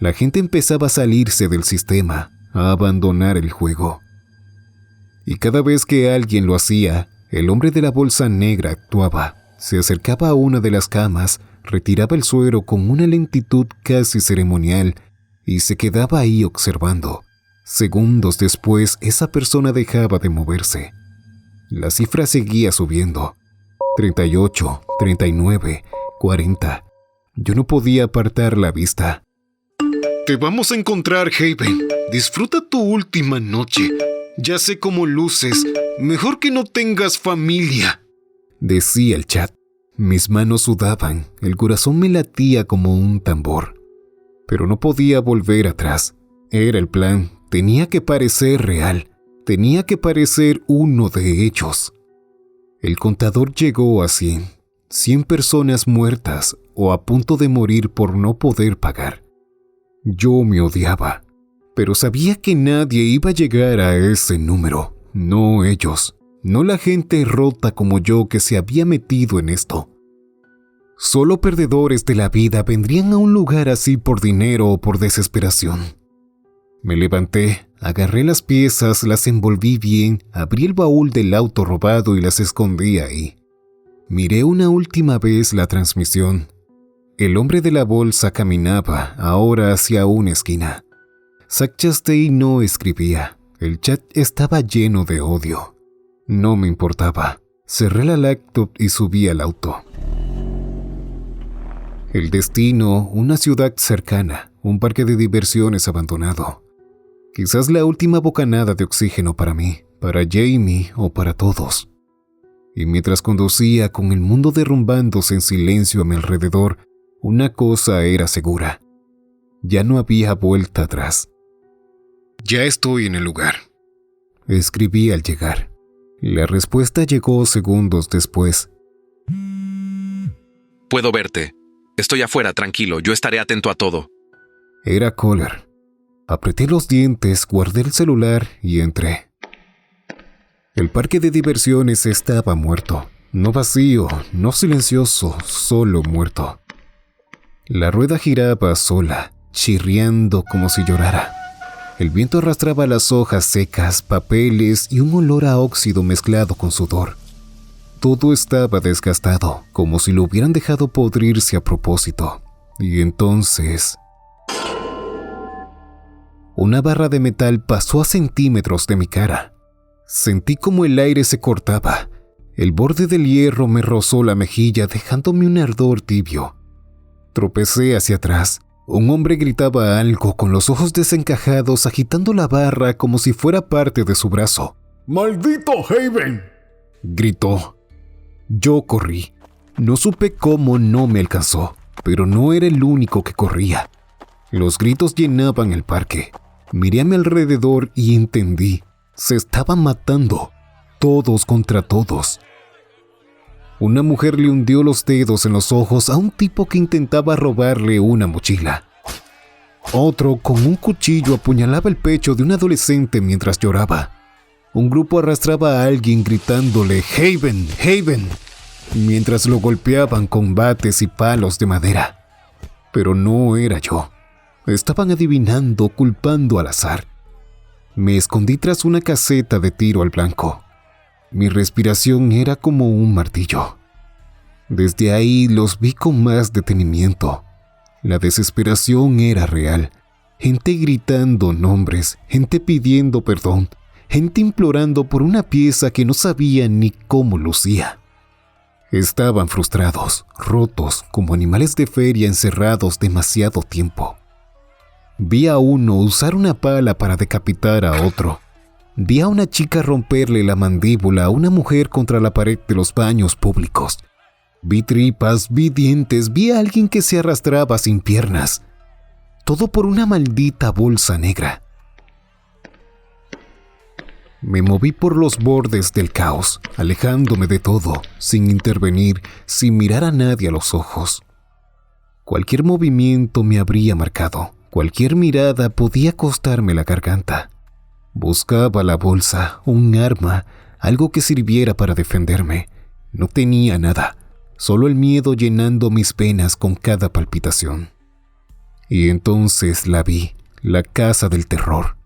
[SPEAKER 1] La gente empezaba a salirse del sistema, a abandonar el juego. Y cada vez que alguien lo hacía, el hombre de la bolsa negra actuaba. Se acercaba a una de las camas, retiraba el suero con una lentitud casi ceremonial y se quedaba ahí observando. Segundos después, esa persona dejaba de moverse. La cifra seguía subiendo. 38, 39, 40. Yo no podía apartar la vista. Te vamos a encontrar, Haven. Disfruta tu última noche. Ya sé cómo luces. Mejor que no tengas familia. Decía el chat. Mis manos sudaban, el corazón me latía como un tambor. Pero no podía volver atrás. Era el plan. Tenía que parecer real. Tenía que parecer uno de ellos. El contador llegó a 100. 100 personas muertas o a punto de morir por no poder pagar. Yo me odiaba, pero sabía que nadie iba a llegar a ese número. No ellos. No la gente rota como yo que se había metido en esto. Solo perdedores de la vida vendrían a un lugar así por dinero o por desesperación. Me levanté, agarré las piezas, las envolví bien, abrí el baúl del auto robado y las escondí ahí. Miré una última vez la transmisión. El hombre de la bolsa caminaba, ahora hacia una esquina. Zack Chastain no escribía. El chat estaba lleno de odio. No me importaba. Cerré la laptop y subí al auto. El destino, una ciudad cercana, un parque de diversiones abandonado. Quizás la última bocanada de oxígeno para mí, para Jamie o para todos. Y mientras conducía con el mundo derrumbándose en silencio a mi alrededor, una cosa era segura. Ya no había vuelta atrás. Ya estoy en el lugar. Escribí al llegar. La respuesta llegó segundos después.
[SPEAKER 12] Puedo verte. Estoy afuera, tranquilo. Yo estaré atento a todo.
[SPEAKER 1] Era Kohler. Apreté los dientes, guardé el celular y entré. El parque de diversiones estaba muerto. No vacío, no silencioso, solo muerto. La rueda giraba sola, chirriando como si llorara. El viento arrastraba las hojas secas, papeles y un olor a óxido mezclado con sudor. Todo estaba desgastado, como si lo hubieran dejado podrirse a propósito. Y entonces... una barra de metal pasó a centímetros de mi cara. Sentí como el aire se cortaba. El borde del hierro me rozó la mejilla, dejándome un ardor tibio. Tropecé hacia atrás. Un hombre gritaba algo con los ojos desencajados, agitando la barra como si fuera parte de su brazo.
[SPEAKER 13] ¡Maldito Haven!,
[SPEAKER 1] gritó. Yo corrí. No supe cómo, no me alcanzó, pero no era el único que corría. Los gritos llenaban el parque. Miré a mi alrededor y entendí. Se estaban matando. Todos contra todos. Una mujer le hundió los dedos en los ojos a un tipo que intentaba robarle una mochila. Otro, con un cuchillo, apuñalaba el pecho de un adolescente mientras lloraba. Un grupo arrastraba a alguien gritándole «Haven, Haven», mientras lo golpeaban con bates y palos de madera. Pero no era yo. Estaban adivinando, culpando al azar. Me escondí tras una caseta de tiro al blanco. Mi respiración era como un martillo. Desde ahí los vi con más detenimiento. La desesperación era real. Gente gritando nombres, gente pidiendo perdón, gente implorando por una pieza que no sabía ni cómo lucía. Estaban frustrados, rotos, como animales de feria encerrados demasiado tiempo. Vi a uno usar una pala para decapitar a otro. Vi a una chica romperle la mandíbula a una mujer contra la pared de los baños públicos. Vi tripas, vi dientes, vi a alguien que se arrastraba sin piernas. Todo por una maldita bolsa negra. Me moví por los bordes del caos, alejándome de todo, sin intervenir, sin mirar a nadie a los ojos. Cualquier movimiento me habría marcado, cualquier mirada podía costarme la garganta. Buscaba la bolsa, un arma, algo que sirviera para defenderme. No tenía nada, solo el miedo llenando mis venas con cada palpitación. Y entonces la vi, la casa del terror.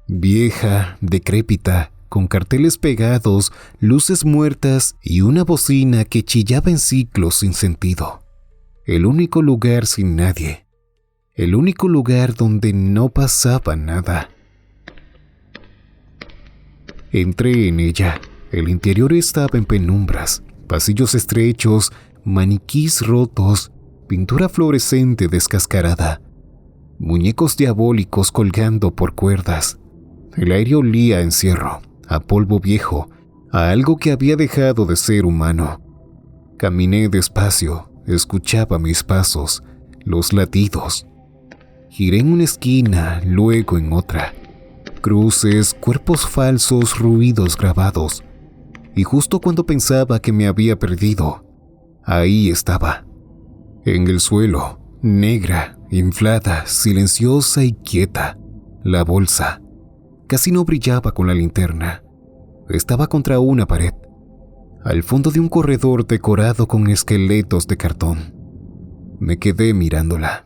[SPEAKER 1] Vieja, decrépita, con carteles pegados, luces muertas y una bocina que chillaba en ciclos sin sentido. El único lugar sin nadie. El único lugar donde no pasaba nada. Entré en ella. El interior estaba en penumbras, pasillos estrechos, maniquís rotos, pintura fluorescente descascarada, muñecos diabólicos colgando por cuerdas. El aire olía a encierro, a polvo viejo, a algo que había dejado de ser humano. Caminé despacio, escuchaba mis pasos, los latidos. Giré en una esquina, luego en otra. Cruces, cuerpos falsos, ruidos grabados. Y justo cuando pensaba que me había perdido, ahí estaba. En el suelo, negra, inflada, silenciosa y quieta. La bolsa. Casi no brillaba con la linterna. Estaba contra una pared, al fondo de un corredor decorado con esqueletos de cartón. Me quedé mirándola.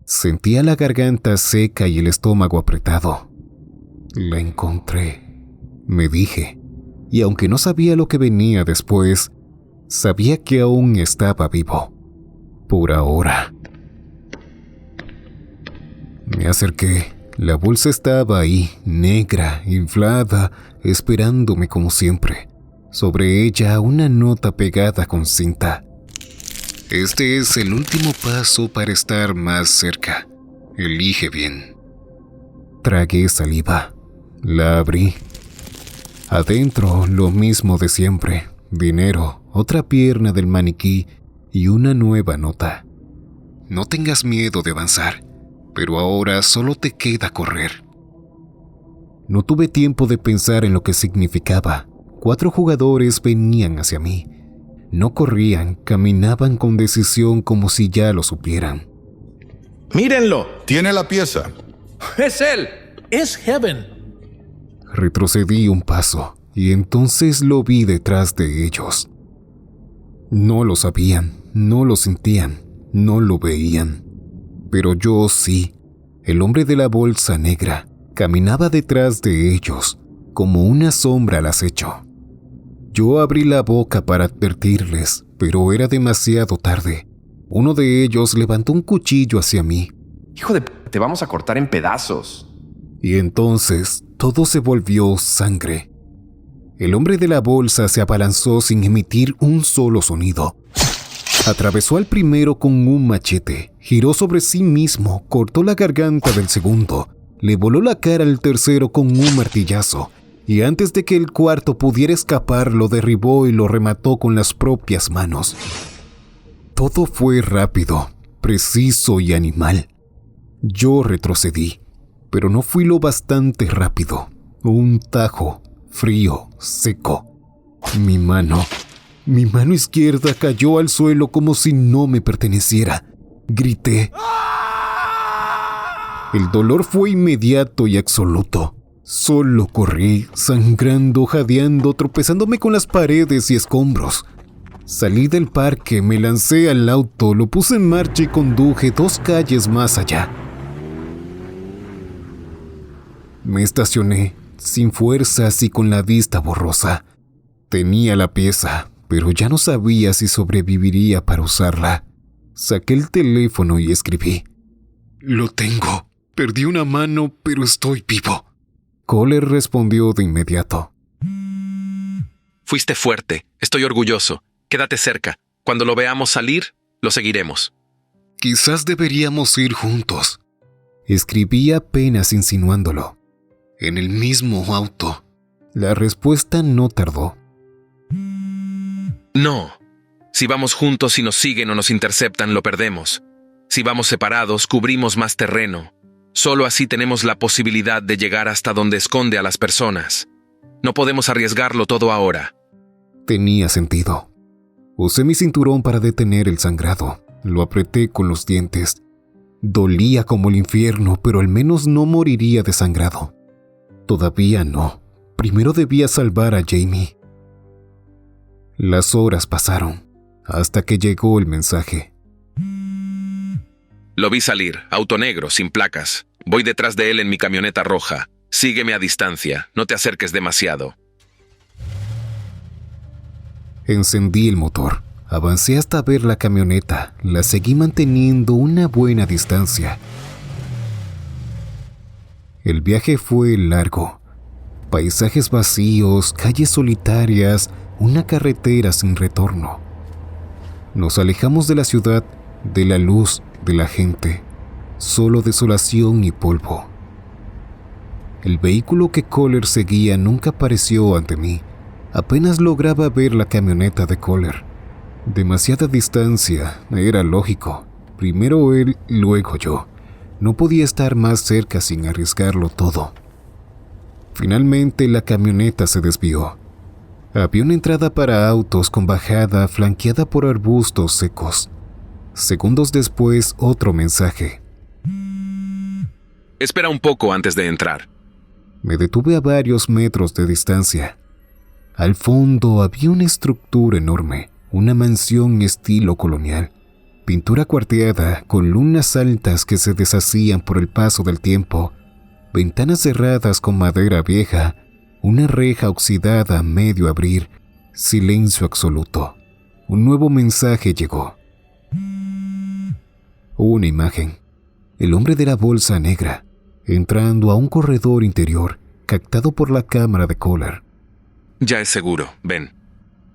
[SPEAKER 1] Sentía la garganta seca y el estómago apretado. La encontré, me dije, y aunque no sabía lo que venía después, sabía que aún estaba vivo. Por ahora. Me acerqué. La bolsa estaba ahí, negra, inflada, esperándome como siempre. Sobre ella una nota pegada con cinta. Este es el último paso para estar más cerca. Elige bien. Tragué saliva. La abrí. Adentro, lo mismo de siempre. Dinero, otra pierna del maniquí y una nueva nota. No tengas miedo de avanzar, pero ahora solo te queda correr. No tuve tiempo de pensar en lo que significaba. 4 jugadores venían hacia mí. No corrían, caminaban con decisión como si ya lo supieran.
[SPEAKER 11] ¡Mírenlo!
[SPEAKER 13] Tiene la pieza.
[SPEAKER 8] ¡Es él!
[SPEAKER 2] ¡Es Heaven!
[SPEAKER 1] Retrocedí un paso y entonces lo vi detrás de ellos. No lo sabían, no lo sentían, no lo veían. Pero yo sí. El hombre de la bolsa negra caminaba detrás de ellos, como una sombra al acecho. Yo abrí la boca para advertirles, pero era demasiado tarde. Uno de ellos levantó un cuchillo hacia mí.
[SPEAKER 8] Hijo de p***, te vamos a cortar en pedazos.
[SPEAKER 1] Y entonces todo se volvió sangre. El hombre de la bolsa se abalanzó sin emitir un solo sonido. Atravesó al primero con un machete, giró sobre sí mismo, cortó la garganta del segundo, le voló la cara al tercero con un martillazo, y antes de que el cuarto pudiera escapar, lo derribó y lo remató con las propias manos. Todo fue rápido, preciso y animal. Yo retrocedí, pero no fui lo bastante rápido. Un tajo, frío, seco. Mi mano izquierda cayó al suelo como si no me perteneciera. Grité. El dolor fue inmediato y absoluto. Solo corrí, sangrando, jadeando, tropezándome con las paredes y escombros. Salí del parque, me lancé al auto, lo puse en marcha y conduje 2 calles más allá. Me estacioné, sin fuerzas y con la vista borrosa. Tenía la pieza, pero ya no sabía si sobreviviría para usarla. Saqué el teléfono y escribí. Lo tengo. Perdí una mano, pero estoy vivo. Kohler respondió de inmediato.
[SPEAKER 12] Fuiste fuerte. Estoy orgulloso. Quédate cerca. Cuando lo veamos salir, lo seguiremos.
[SPEAKER 1] Quizás deberíamos ir juntos. Escribí apenas insinuándolo. En el mismo auto. La respuesta no tardó.
[SPEAKER 12] No. Si vamos juntos y nos siguen o nos interceptan, lo perdemos. Si vamos separados, cubrimos más terreno. Solo así tenemos la posibilidad de llegar hasta donde esconde a las personas. No podemos arriesgarlo todo ahora.
[SPEAKER 1] Tenía sentido. Usé mi cinturón para detener el sangrado. Lo apreté con los dientes. Dolía como el infierno, pero al menos no moriría desangrado. Todavía no. Primero debía salvar a Jamie. Las horas pasaron, hasta que llegó el mensaje.
[SPEAKER 12] Lo vi salir, auto negro, sin placas. Voy detrás de él en mi camioneta roja. Sígueme a distancia, no te acerques demasiado.
[SPEAKER 1] Encendí el motor, avancé hasta ver la camioneta, la seguí manteniendo una buena distancia. El viaje fue largo. Paisajes vacíos, calles solitarias, una carretera sin retorno. Nos alejamos de la ciudad, de la luz, de la gente. Solo desolación y polvo. El vehículo que Kohler seguía nunca apareció ante mí. Apenas lograba ver la camioneta de Kohler. Demasiada distancia, era lógico. Primero él, luego yo. No podía estar más cerca sin arriesgarlo todo. Finalmente la camioneta se desvió. Había una entrada para autos con bajada flanqueada por arbustos secos. Segundos después, otro mensaje.
[SPEAKER 12] Espera un poco antes de entrar.
[SPEAKER 1] Me detuve a varios metros de distancia. Al fondo había una estructura enorme, una mansión estilo colonial. Pintura cuarteada con lunas altas que se deshacían por el paso del tiempo. Ventanas cerradas con madera vieja, una reja oxidada a medio abrir, silencio absoluto. Un nuevo mensaje llegó. Una imagen. El hombre de la bolsa negra, entrando a un corredor interior, captado por la cámara de Kohler.
[SPEAKER 12] Ya es seguro, ven.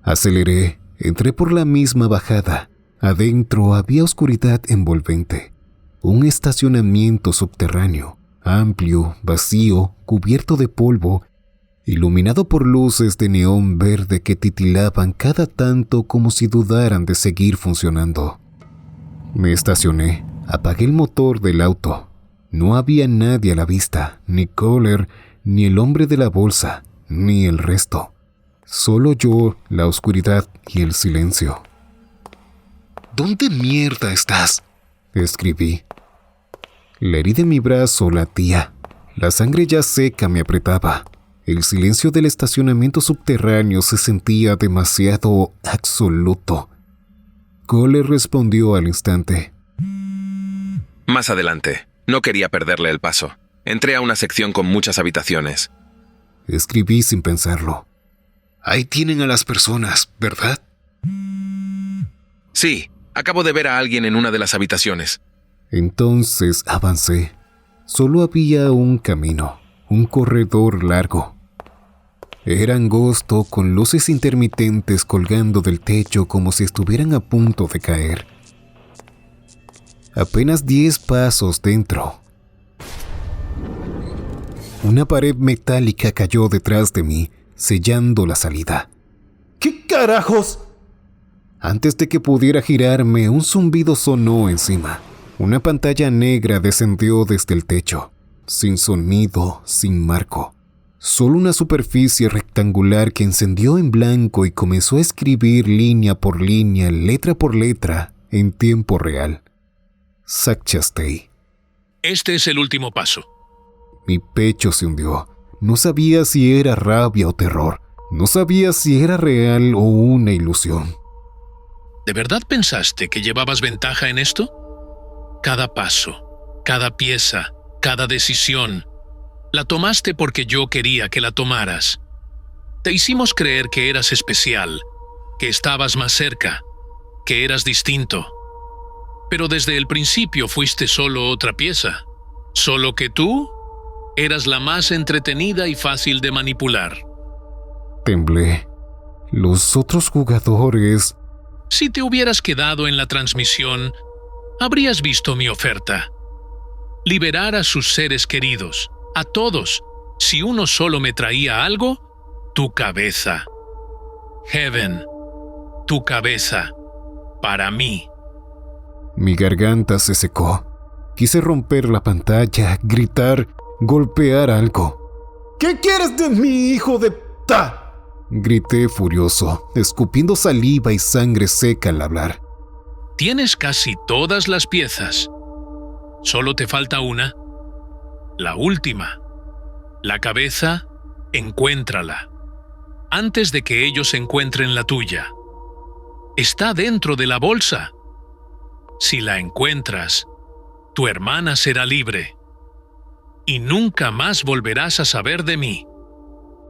[SPEAKER 1] Aceleré, entré por la misma bajada. Adentro había oscuridad envolvente. Un estacionamiento subterráneo, amplio, vacío, cubierto de polvo, iluminado por luces de neón verde que titilaban cada tanto como si dudaran de seguir funcionando. Me estacioné, apagué el motor del auto. No había nadie a la vista, ni Kohler, ni el hombre de la bolsa, ni el resto. Solo yo, la oscuridad y el silencio. ¿Dónde mierda estás?, escribí. La herida en mi brazo latía. La sangre ya seca me apretaba. El silencio del estacionamiento subterráneo se sentía demasiado absoluto. Cole respondió al instante.
[SPEAKER 12] Más adelante. No quería perderle el paso. Entré a una sección con muchas habitaciones.
[SPEAKER 1] Escribí sin pensarlo. Ahí tienen a las personas, ¿verdad?
[SPEAKER 12] Sí, acabo de ver a alguien en una de las habitaciones.
[SPEAKER 1] Entonces avancé. Solo había un camino, un corredor largo. Era angosto, con luces intermitentes colgando del techo como si estuvieran a punto de caer. Apenas 10 pasos dentro. Una pared metálica cayó detrás de mí, sellando la salida.
[SPEAKER 13] ¿Qué carajos?
[SPEAKER 1] Antes de que pudiera girarme, un zumbido sonó encima. Una pantalla negra descendió desde el techo, sin sonido, sin marco. Solo una superficie rectangular que encendió en blanco y comenzó a escribir línea por línea, letra por letra, en tiempo real. Zack Chastain.
[SPEAKER 2] Este es el último paso.
[SPEAKER 1] Mi pecho se hundió. No sabía si era rabia o terror. No sabía si era real o una ilusión.
[SPEAKER 2] ¿De verdad pensaste que llevabas ventaja en esto? Cada paso, cada pieza, cada decisión, la tomaste porque yo quería que la tomaras. Te hicimos creer que eras especial, que estabas más cerca, que eras distinto. Pero desde el principio fuiste solo otra pieza. Solo que tú eras la más entretenida y fácil de manipular.
[SPEAKER 1] Temblé. Los otros jugadores...
[SPEAKER 2] Si te hubieras quedado en la transmisión, habrías visto mi oferta. Liberar a sus seres queridos, a todos. Si uno solo me traía algo, tu cabeza. Heaven, tu cabeza, para mí.
[SPEAKER 1] Mi garganta se secó. Quise romper la pantalla, gritar, golpear algo.
[SPEAKER 13] ¿Qué quieres de mí, hijo de ta?
[SPEAKER 1] Grité furioso, escupiendo saliva y sangre seca al hablar.
[SPEAKER 2] Tienes casi todas las piezas. Solo te falta una. La última. La cabeza, encuéntrala. Antes de que ellos encuentren la tuya. Está dentro de la bolsa. Si la encuentras, tu hermana será libre. Y nunca más volverás a saber de mí.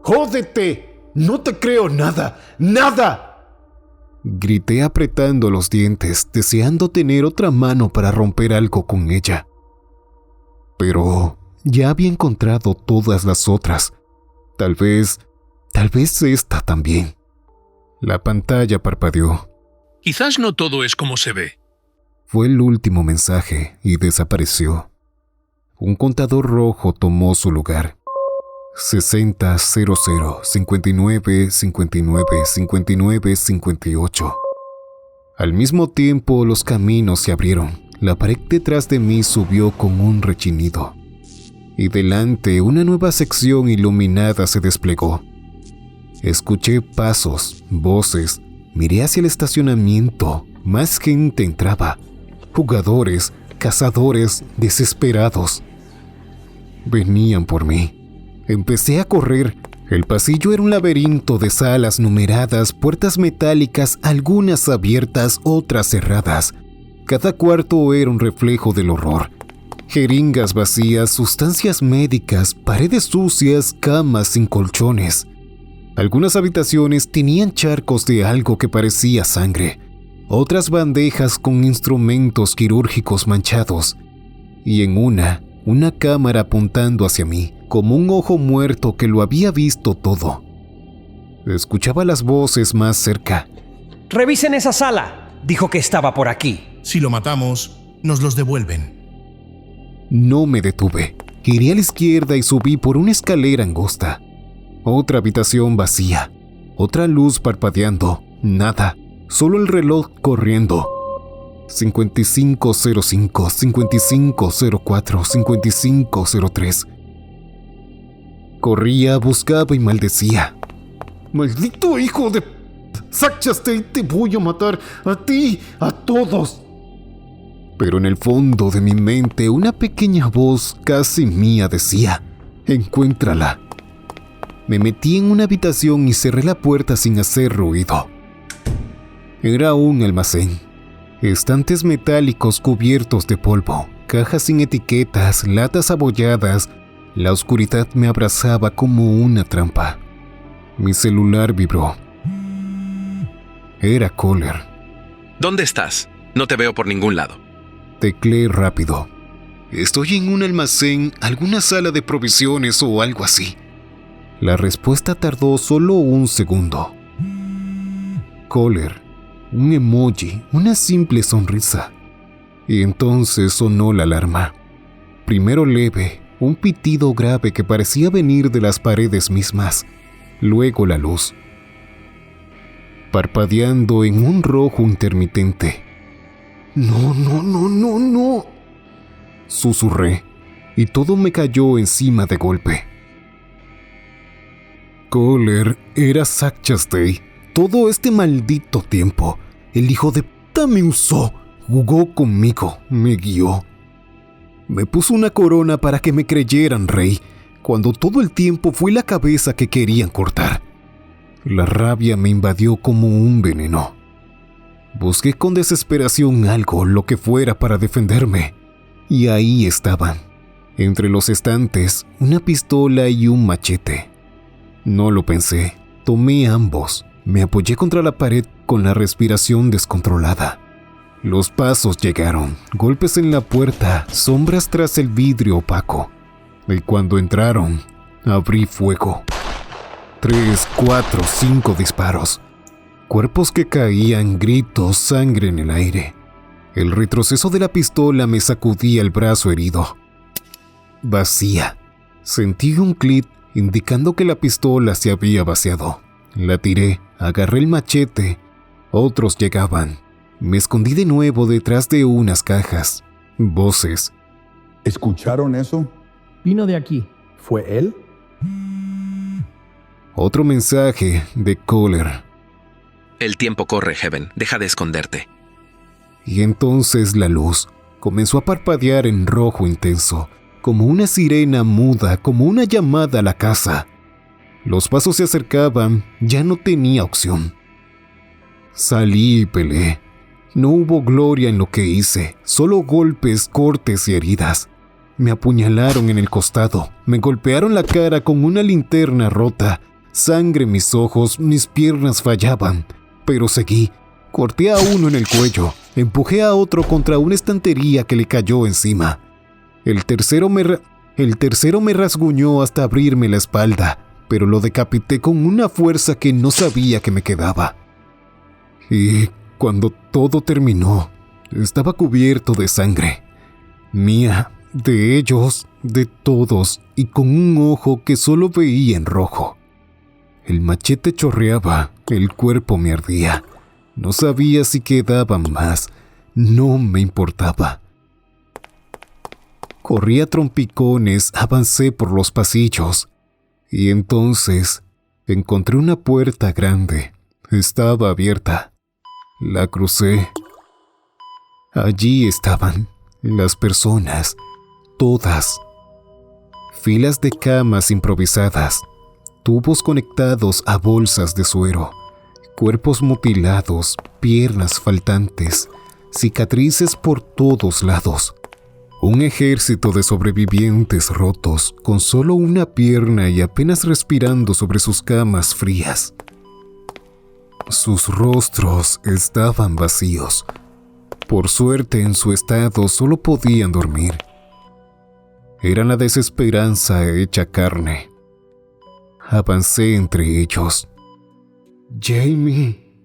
[SPEAKER 13] ¡Jódete! No te creo nada, ¡nada!
[SPEAKER 1] Grité apretando los dientes, deseando tener otra mano para romper algo con ella. Pero ya había encontrado todas las otras. Tal vez esta también. La pantalla parpadeó.
[SPEAKER 2] Quizás no todo es como se ve.
[SPEAKER 1] Fue el último mensaje y desapareció. Un contador rojo tomó su lugar. 60 00 59 59 59 58. Al mismo tiempo los caminos se abrieron. La pared detrás de mí subió con un rechinido. Y delante una nueva sección iluminada se desplegó. Escuché pasos, voces, miré hacia el estacionamiento. Más gente entraba. Jugadores, cazadores, desesperados. Venían por mí. Empecé a correr. El pasillo era un laberinto de salas numeradas, puertas metálicas, algunas abiertas, otras cerradas. Cada cuarto era un reflejo del horror. Jeringas vacías, sustancias médicas, paredes sucias, camas sin colchones. Algunas habitaciones tenían charcos de algo que parecía sangre. Otras bandejas con instrumentos quirúrgicos manchados. Y en una cámara apuntando hacia mí, como un ojo muerto que lo había visto todo. Escuchaba las voces más cerca.
[SPEAKER 14] Revisen esa sala. Dijo que estaba por aquí.
[SPEAKER 15] Si lo matamos, nos los devuelven.
[SPEAKER 1] No me detuve. Giré a la izquierda y subí por una escalera angosta. Otra habitación vacía. Otra luz parpadeando. Nada. Solo el reloj corriendo. 5505, 5504, 5503. Corría, buscaba y maldecía.
[SPEAKER 13] ¡Maldito hijo de... Zack Chastain, te voy a matar! ¡A ti! ¡A todos!
[SPEAKER 1] Pero en el fondo de mi mente una pequeña voz casi mía decía: encuéntrala. Me metí en una habitación y cerré la puerta sin hacer ruido. Era un almacén. Estantes metálicos cubiertos de polvo, cajas sin etiquetas, latas abolladas. La oscuridad me abrazaba como una trampa. Mi celular vibró. Era Kohler.
[SPEAKER 12] ¿Dónde estás? No te veo por ningún lado.
[SPEAKER 1] Tecleé rápido. Estoy en un almacén, alguna sala de provisiones o algo así. La respuesta tardó solo un segundo. Kohler, un emoji, una simple sonrisa. Y entonces sonó la alarma. Primero leve, un pitido grave que parecía venir de las paredes mismas. Luego la luz, parpadeando en un rojo intermitente. No, no, no, no, no. Susurré, y todo me cayó encima de golpe. Kohler era Zack Chastain. Todo este maldito tiempo, el hijo de puta me usó, jugó conmigo, me guió. Me puso una corona para que me creyeran rey, cuando todo el tiempo fue la cabeza que querían cortar. La rabia me invadió como un veneno. Busqué con desesperación algo, lo que fuera, para defenderme. Y ahí estaban, entre los estantes, una pistola y un machete. No lo pensé, tomé ambos. Me apoyé contra la pared con la respiración descontrolada. Los pasos llegaron, golpes en la puerta, sombras tras el vidrio opaco. Y cuando entraron, abrí fuego. 3, 4, 5 disparos. Cuerpos que caían, gritos, sangre en el aire. El retroceso de la pistola me sacudía el brazo herido. Vacía. Sentí un clic indicando que la pistola se había vaciado. La tiré, agarré el machete. Otros llegaban. Me escondí de nuevo detrás de unas cajas. Voces.
[SPEAKER 16] ¿Escucharon eso?
[SPEAKER 17] Vino de aquí.
[SPEAKER 16] ¿Fue él?
[SPEAKER 1] Otro mensaje de Kohler.
[SPEAKER 12] El tiempo corre, Heaven. Deja de esconderte.
[SPEAKER 1] Y entonces la luz comenzó a parpadear en rojo intenso, como una sirena muda, como una llamada a la casa. Los pasos se acercaban, ya no tenía opción. Salí y peleé. No hubo gloria en lo que hice, solo golpes, cortes y heridas. Me apuñalaron en el costado, me golpearon la cara con una linterna rota, sangre en mis ojos, mis piernas fallaban, pero seguí. Corté a uno en el cuello, empujé a otro contra una estantería que le cayó encima. El tercero me rasguñó hasta abrirme la espalda, pero lo decapité con una fuerza que no sabía que me quedaba. Y cuando todo terminó, estaba cubierto de sangre. Mía, de ellos, de todos, y con un ojo que solo veía en rojo. El machete chorreaba, el cuerpo me ardía. No sabía si quedaban más, no me importaba. Corrí a trompicones, avancé por los pasillos, y entonces encontré una puerta grande. Estaba abierta. La crucé. Allí estaban las personas, todas. Filas de camas improvisadas, tubos conectados a bolsas de suero, cuerpos mutilados, piernas faltantes, cicatrices por todos lados. Un ejército de sobrevivientes rotos, con solo una pierna y apenas respirando sobre sus camas frías. Sus rostros estaban vacíos. Por suerte, en su estado solo podían dormir. Era la desesperanza hecha carne. Avancé entre ellos. Jamie.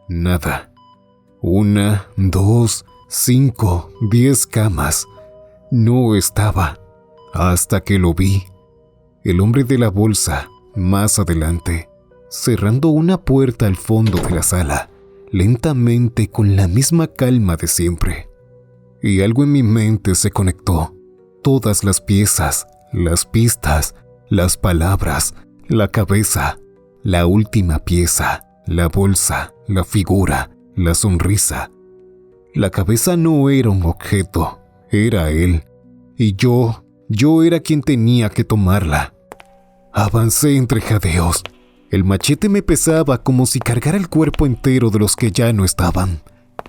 [SPEAKER 1] Nada. 1, 2, 5, 10 camas. No estaba. Hasta que lo vi. El hombre de la bolsa, más adelante, cerrando una puerta al fondo de la sala, lentamente con la misma calma de siempre. Y algo en mi mente se conectó. Todas las piezas, las pistas, las palabras, la cabeza, la última pieza, la bolsa, la figura, la sonrisa. La cabeza no era un objeto, era él. Y yo era quien tenía que tomarla. Avancé entre jadeos. El machete me pesaba como si cargara el cuerpo entero de los que ya no estaban.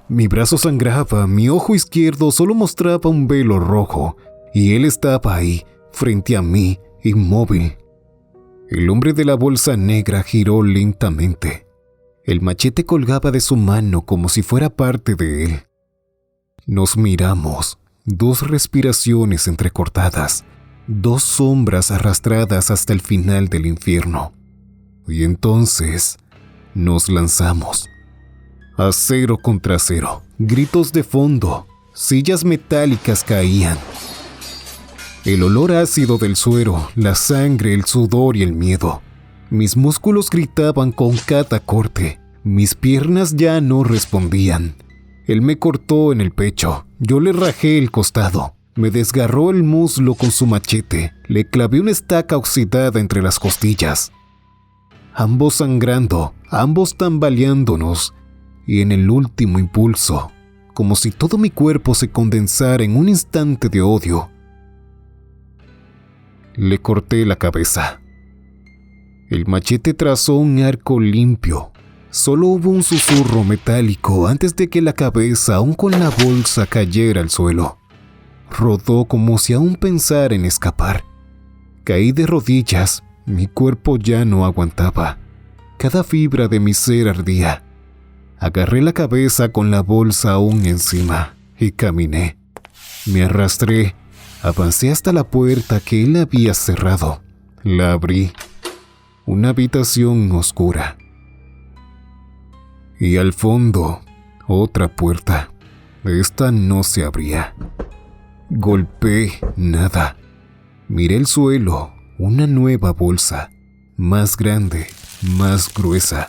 [SPEAKER 1] Mi brazo sangraba, mi ojo izquierdo solo mostraba un velo rojo, y él estaba ahí, frente a mí, inmóvil. El hombre de la bolsa negra giró lentamente. El machete colgaba de su mano como si fuera parte de él. Nos miramos, 2 respiraciones entrecortadas, 2 sombras arrastradas hasta el final del infierno. Y entonces nos lanzamos. A 0 contra 0, gritos de fondo, sillas metálicas caían. El olor ácido del suero, la sangre, el sudor y el miedo. Mis músculos gritaban con cada corte, mis piernas ya no respondían. Él me cortó en el pecho, yo le rajé el costado, me desgarró el muslo con su machete, le clavé una estaca oxidada entre las costillas. Ambos sangrando, ambos tambaleándonos, y en el último impulso, como si todo mi cuerpo se condensara en un instante de odio, le corté la cabeza. El machete trazó un arco limpio. Solo hubo un susurro metálico antes de que la cabeza, aún con la bolsa, cayera al suelo. Rodó como si aún pensara en escapar. Caí de rodillas, mi cuerpo ya no aguantaba. Cada fibra de mi ser ardía. Agarré la cabeza con la bolsa aún encima y caminé. Me arrastré, avancé hasta la puerta que él había cerrado. La abrí. Una habitación oscura. Y al fondo, otra puerta. Esta no se abría. Golpeé, nada. Miré el suelo, una nueva bolsa, más grande, más gruesa.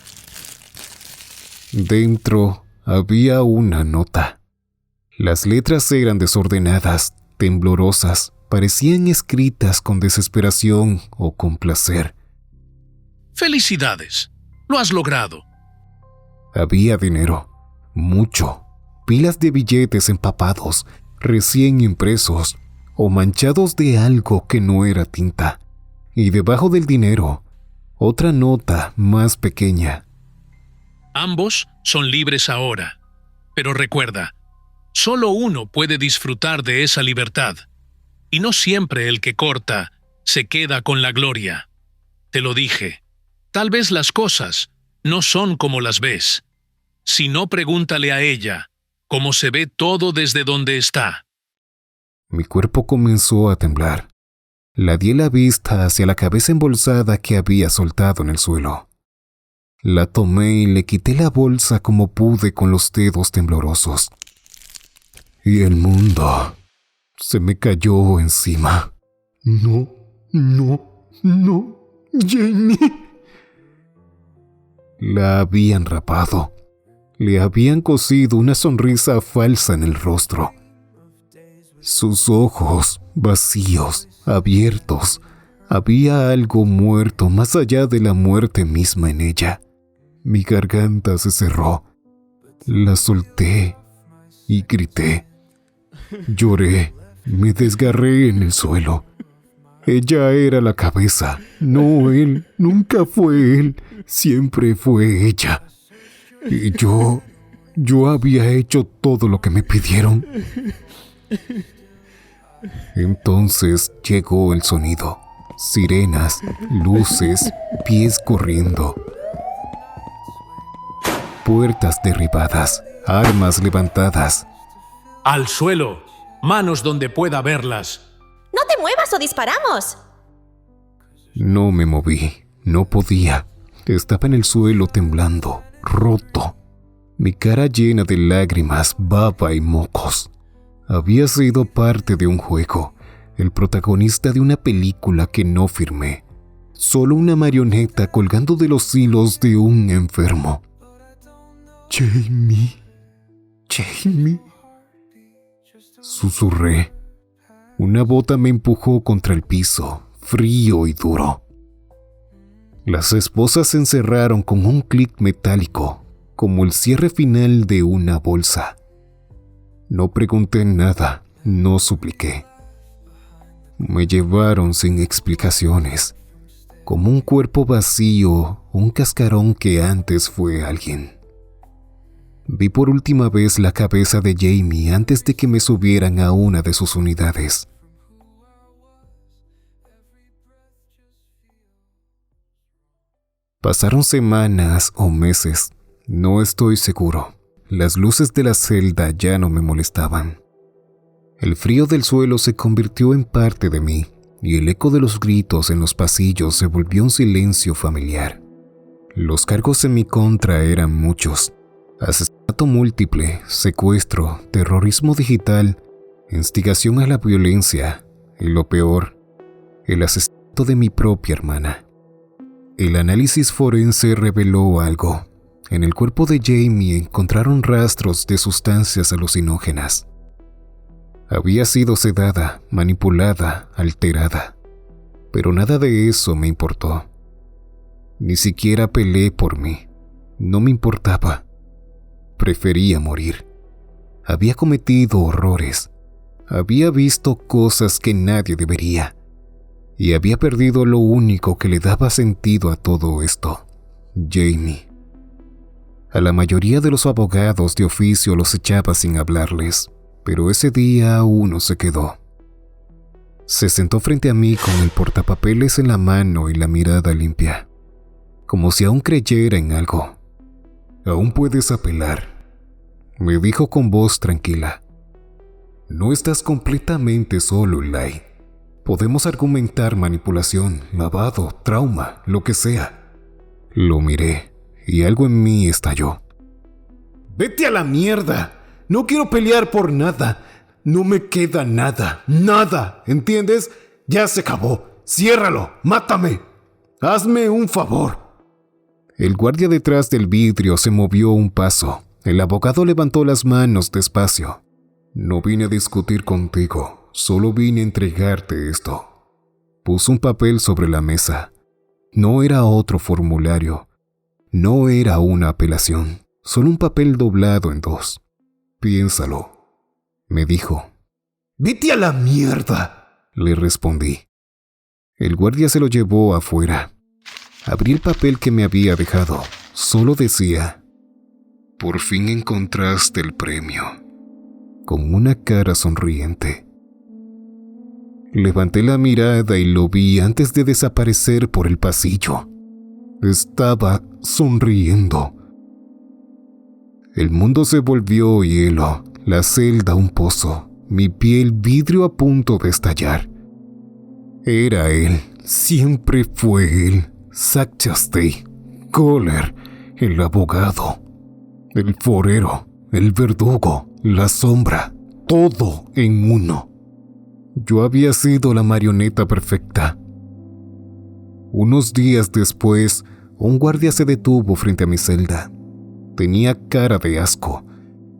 [SPEAKER 1] Dentro había una nota. Las letras eran desordenadas, temblorosas, parecían escritas con desesperación o con placer.
[SPEAKER 2] ¡Felicidades! ¡Lo has logrado!
[SPEAKER 1] Había dinero, mucho, pilas de billetes empapados, recién impresos o manchados de algo que no era tinta. Y debajo del dinero, otra nota más pequeña.
[SPEAKER 2] Ambos son libres ahora, pero recuerda, solo uno puede disfrutar de esa libertad, y no siempre el que corta se queda con la gloria. Te lo dije, tal vez las cosas no son como las ves. Si no, pregúntale a ella cómo se ve todo desde donde está.
[SPEAKER 1] Mi cuerpo comenzó a temblar. La di la vista hacia la cabeza embolsada que había soltado en el suelo. La tomé y le quité la bolsa como pude con los dedos temblorosos. Y el mundo se me cayó encima.
[SPEAKER 13] No, Jamie.
[SPEAKER 1] La habían rapado. Le habían cosido una sonrisa falsa en el rostro. Sus ojos, vacíos, abiertos. Había algo muerto más allá de la muerte misma en ella. Mi garganta se cerró. La solté y grité. Lloré, me desgarré en el suelo. Ella era la cabeza, no él, nunca fue él, siempre fue ella. Y yo había hecho todo lo que me pidieron. Entonces llegó el sonido. Sirenas, luces, pies corriendo. Puertas derribadas, armas levantadas.
[SPEAKER 2] ¡Al suelo! ¡Manos donde pueda verlas!
[SPEAKER 17] ¡No te muevas o disparamos!
[SPEAKER 1] No me moví, no podía. Estaba en el suelo temblando, roto. Mi cara llena de lágrimas, baba y mocos. Había sido parte de un juego, el protagonista de una película que no firmé. Solo una marioneta colgando de los hilos de un enfermo.
[SPEAKER 13] Jamie.
[SPEAKER 1] Susurré. Una bota me empujó contra el piso, frío y duro. Las esposas se encerraron con un clic metálico. como el cierre final de una bolsa. No pregunté nada, no supliqué. Me llevaron sin explicaciones, como un cuerpo vacío, un cascarón que antes fue alguien. Vi por última vez la cabeza de Jamie antes de que me subieran a una de sus unidades. Pasaron semanas o meses, no estoy seguro. Las luces de la celda ya no me molestaban. El frío del suelo se convirtió en parte de mí, y el eco de los gritos en los pasillos se volvió un silencio familiar. Los cargos en mi contra eran muchos: asesinato múltiple, secuestro, terrorismo digital, instigación a la violencia y, lo peor, el asesinato de mi propia hermana. El análisis forense reveló algo. En el cuerpo de Jamie encontraron rastros de sustancias alucinógenas. Había sido sedada, manipulada, alterada. Pero nada de eso me importó. Ni siquiera peleé por mí. No me importaba. Prefería morir. Había cometido horrores. Había visto cosas que nadie debería. Y había perdido lo único que le daba sentido a todo esto: Jamie. A la mayoría de los abogados de oficio los echaba sin hablarles, pero ese día uno se quedó. Se sentó frente a mí con el portapapeles en la mano y la mirada limpia, como si aún creyera en algo. «Aún puedes apelar», me dijo con voz tranquila. «No estás completamente solo, Eli. Podemos argumentar manipulación, lavado, trauma, lo que sea». Lo miré y algo en mí estalló.
[SPEAKER 13] ¡Vete a la mierda! No quiero pelear por nada. No me queda nada. Nada. ¿Entiendes? Ya se acabó. Ciérralo. Mátame. Hazme un favor.
[SPEAKER 1] El guardia detrás del vidrio se movió un paso. El abogado levantó las manos despacio. «No vine a discutir contigo. Solo vine a entregarte esto». Puso un papel sobre la mesa. No era otro formulario. No era una apelación. Solo un papel doblado en dos. «Piénsalo», me dijo.
[SPEAKER 13] «Vete a la mierda»,
[SPEAKER 1] le respondí. El guardia se lo llevó afuera. Abrí el papel que me había dejado. Solo decía: «Por fin encontraste el premio», con una cara sonriente. Levanté la mirada y lo vi antes de desaparecer por el pasillo. Estaba sonriendo. El mundo se volvió hielo, la celda un pozo, mi piel vidrio a punto de estallar. Era él, siempre fue él, Zack Chastain, Kohler, el abogado, el forero, el verdugo, la sombra, todo en uno. Yo había sido la marioneta perfecta. Unos días después, un guardia se detuvo frente a mi celda. Tenía cara de asco,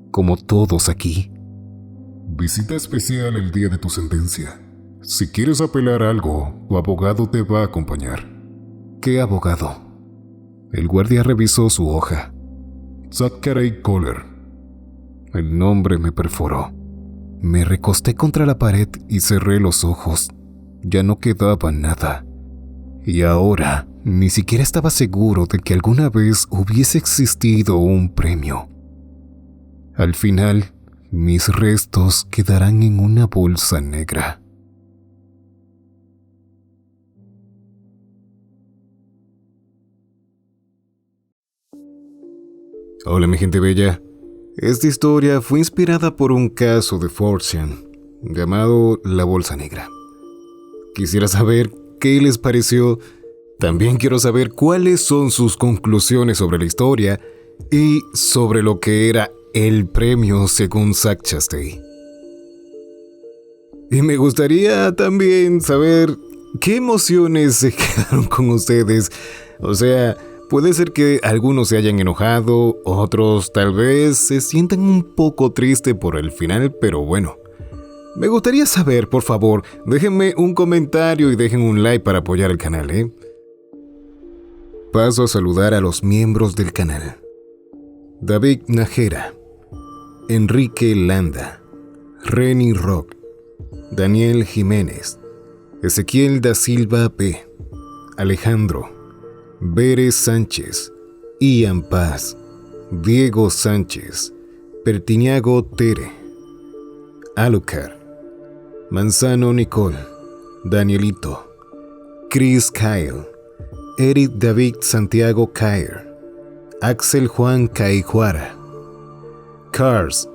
[SPEAKER 1] como todos aquí.
[SPEAKER 13] «Visita especial el día de tu sentencia. Si quieres apelar algo, tu abogado te va a acompañar».
[SPEAKER 1] «¿Qué abogado?» El guardia revisó su hoja.
[SPEAKER 13] «Zachary Kohler».
[SPEAKER 1] El nombre me perforó. Me recosté contra la pared y cerré los ojos. Ya no quedaba nada. Y ahora ni siquiera estaba seguro de que alguna vez hubiese existido un premio. Al final, mis restos quedarán en una bolsa negra. Hola mi gente bella. Esta historia fue inspirada por un caso de Fortune llamado La Bolsa Negra. Quisiera saber qué les pareció. También quiero saber cuáles son sus conclusiones sobre la historia y sobre lo que era el premio según Zack Chastain. Y me gustaría también saber qué emociones se quedaron con ustedes. O sea, puede ser que algunos se hayan enojado, otros tal vez se sientan un poco tristes por el final, pero bueno. Me gustaría saber, por favor, déjenme un comentario y dejen un like para apoyar el canal, Paso a saludar a los miembros del canal. David Nájera, Enrique Landa, Reni Rock, Daniel Jiménez, Ezequiel da Silva P., Alejandro, Vérez Sánchez, Ian Paz, Diego Sánchez, Pertiniago Tere, Alucar, Manzano Nicole, Danielito, Chris Kyle, Eric David Santiago Caer, Axel Juan Caijuara, Cars,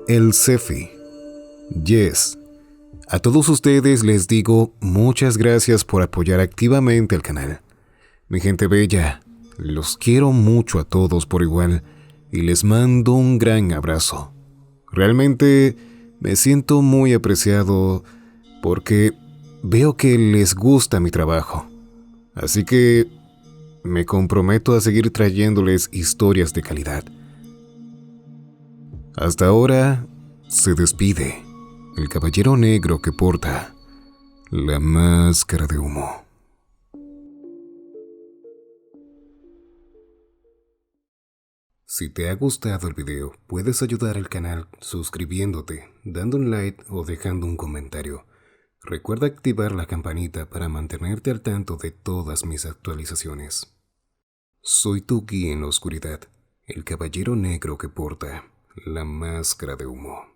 [SPEAKER 1] El Cefi, Yes. A todos ustedes les digo muchas gracias por apoyar activamente el canal. Mi gente bella, los quiero mucho a todos por igual y les mando un gran abrazo. Realmente me siento muy apreciado porque veo que les gusta mi trabajo. Así que me comprometo a seguir trayéndoles historias de calidad. Hasta ahora se despide el caballero negro que porta la máscara de humo. Si te ha gustado el video, puedes ayudar al canal suscribiéndote, dando un like o dejando un comentario. Recuerda activar la campanita para mantenerte al tanto de todas mis actualizaciones. Soy tu guía en la oscuridad, el caballero negro que porta la máscara de humo.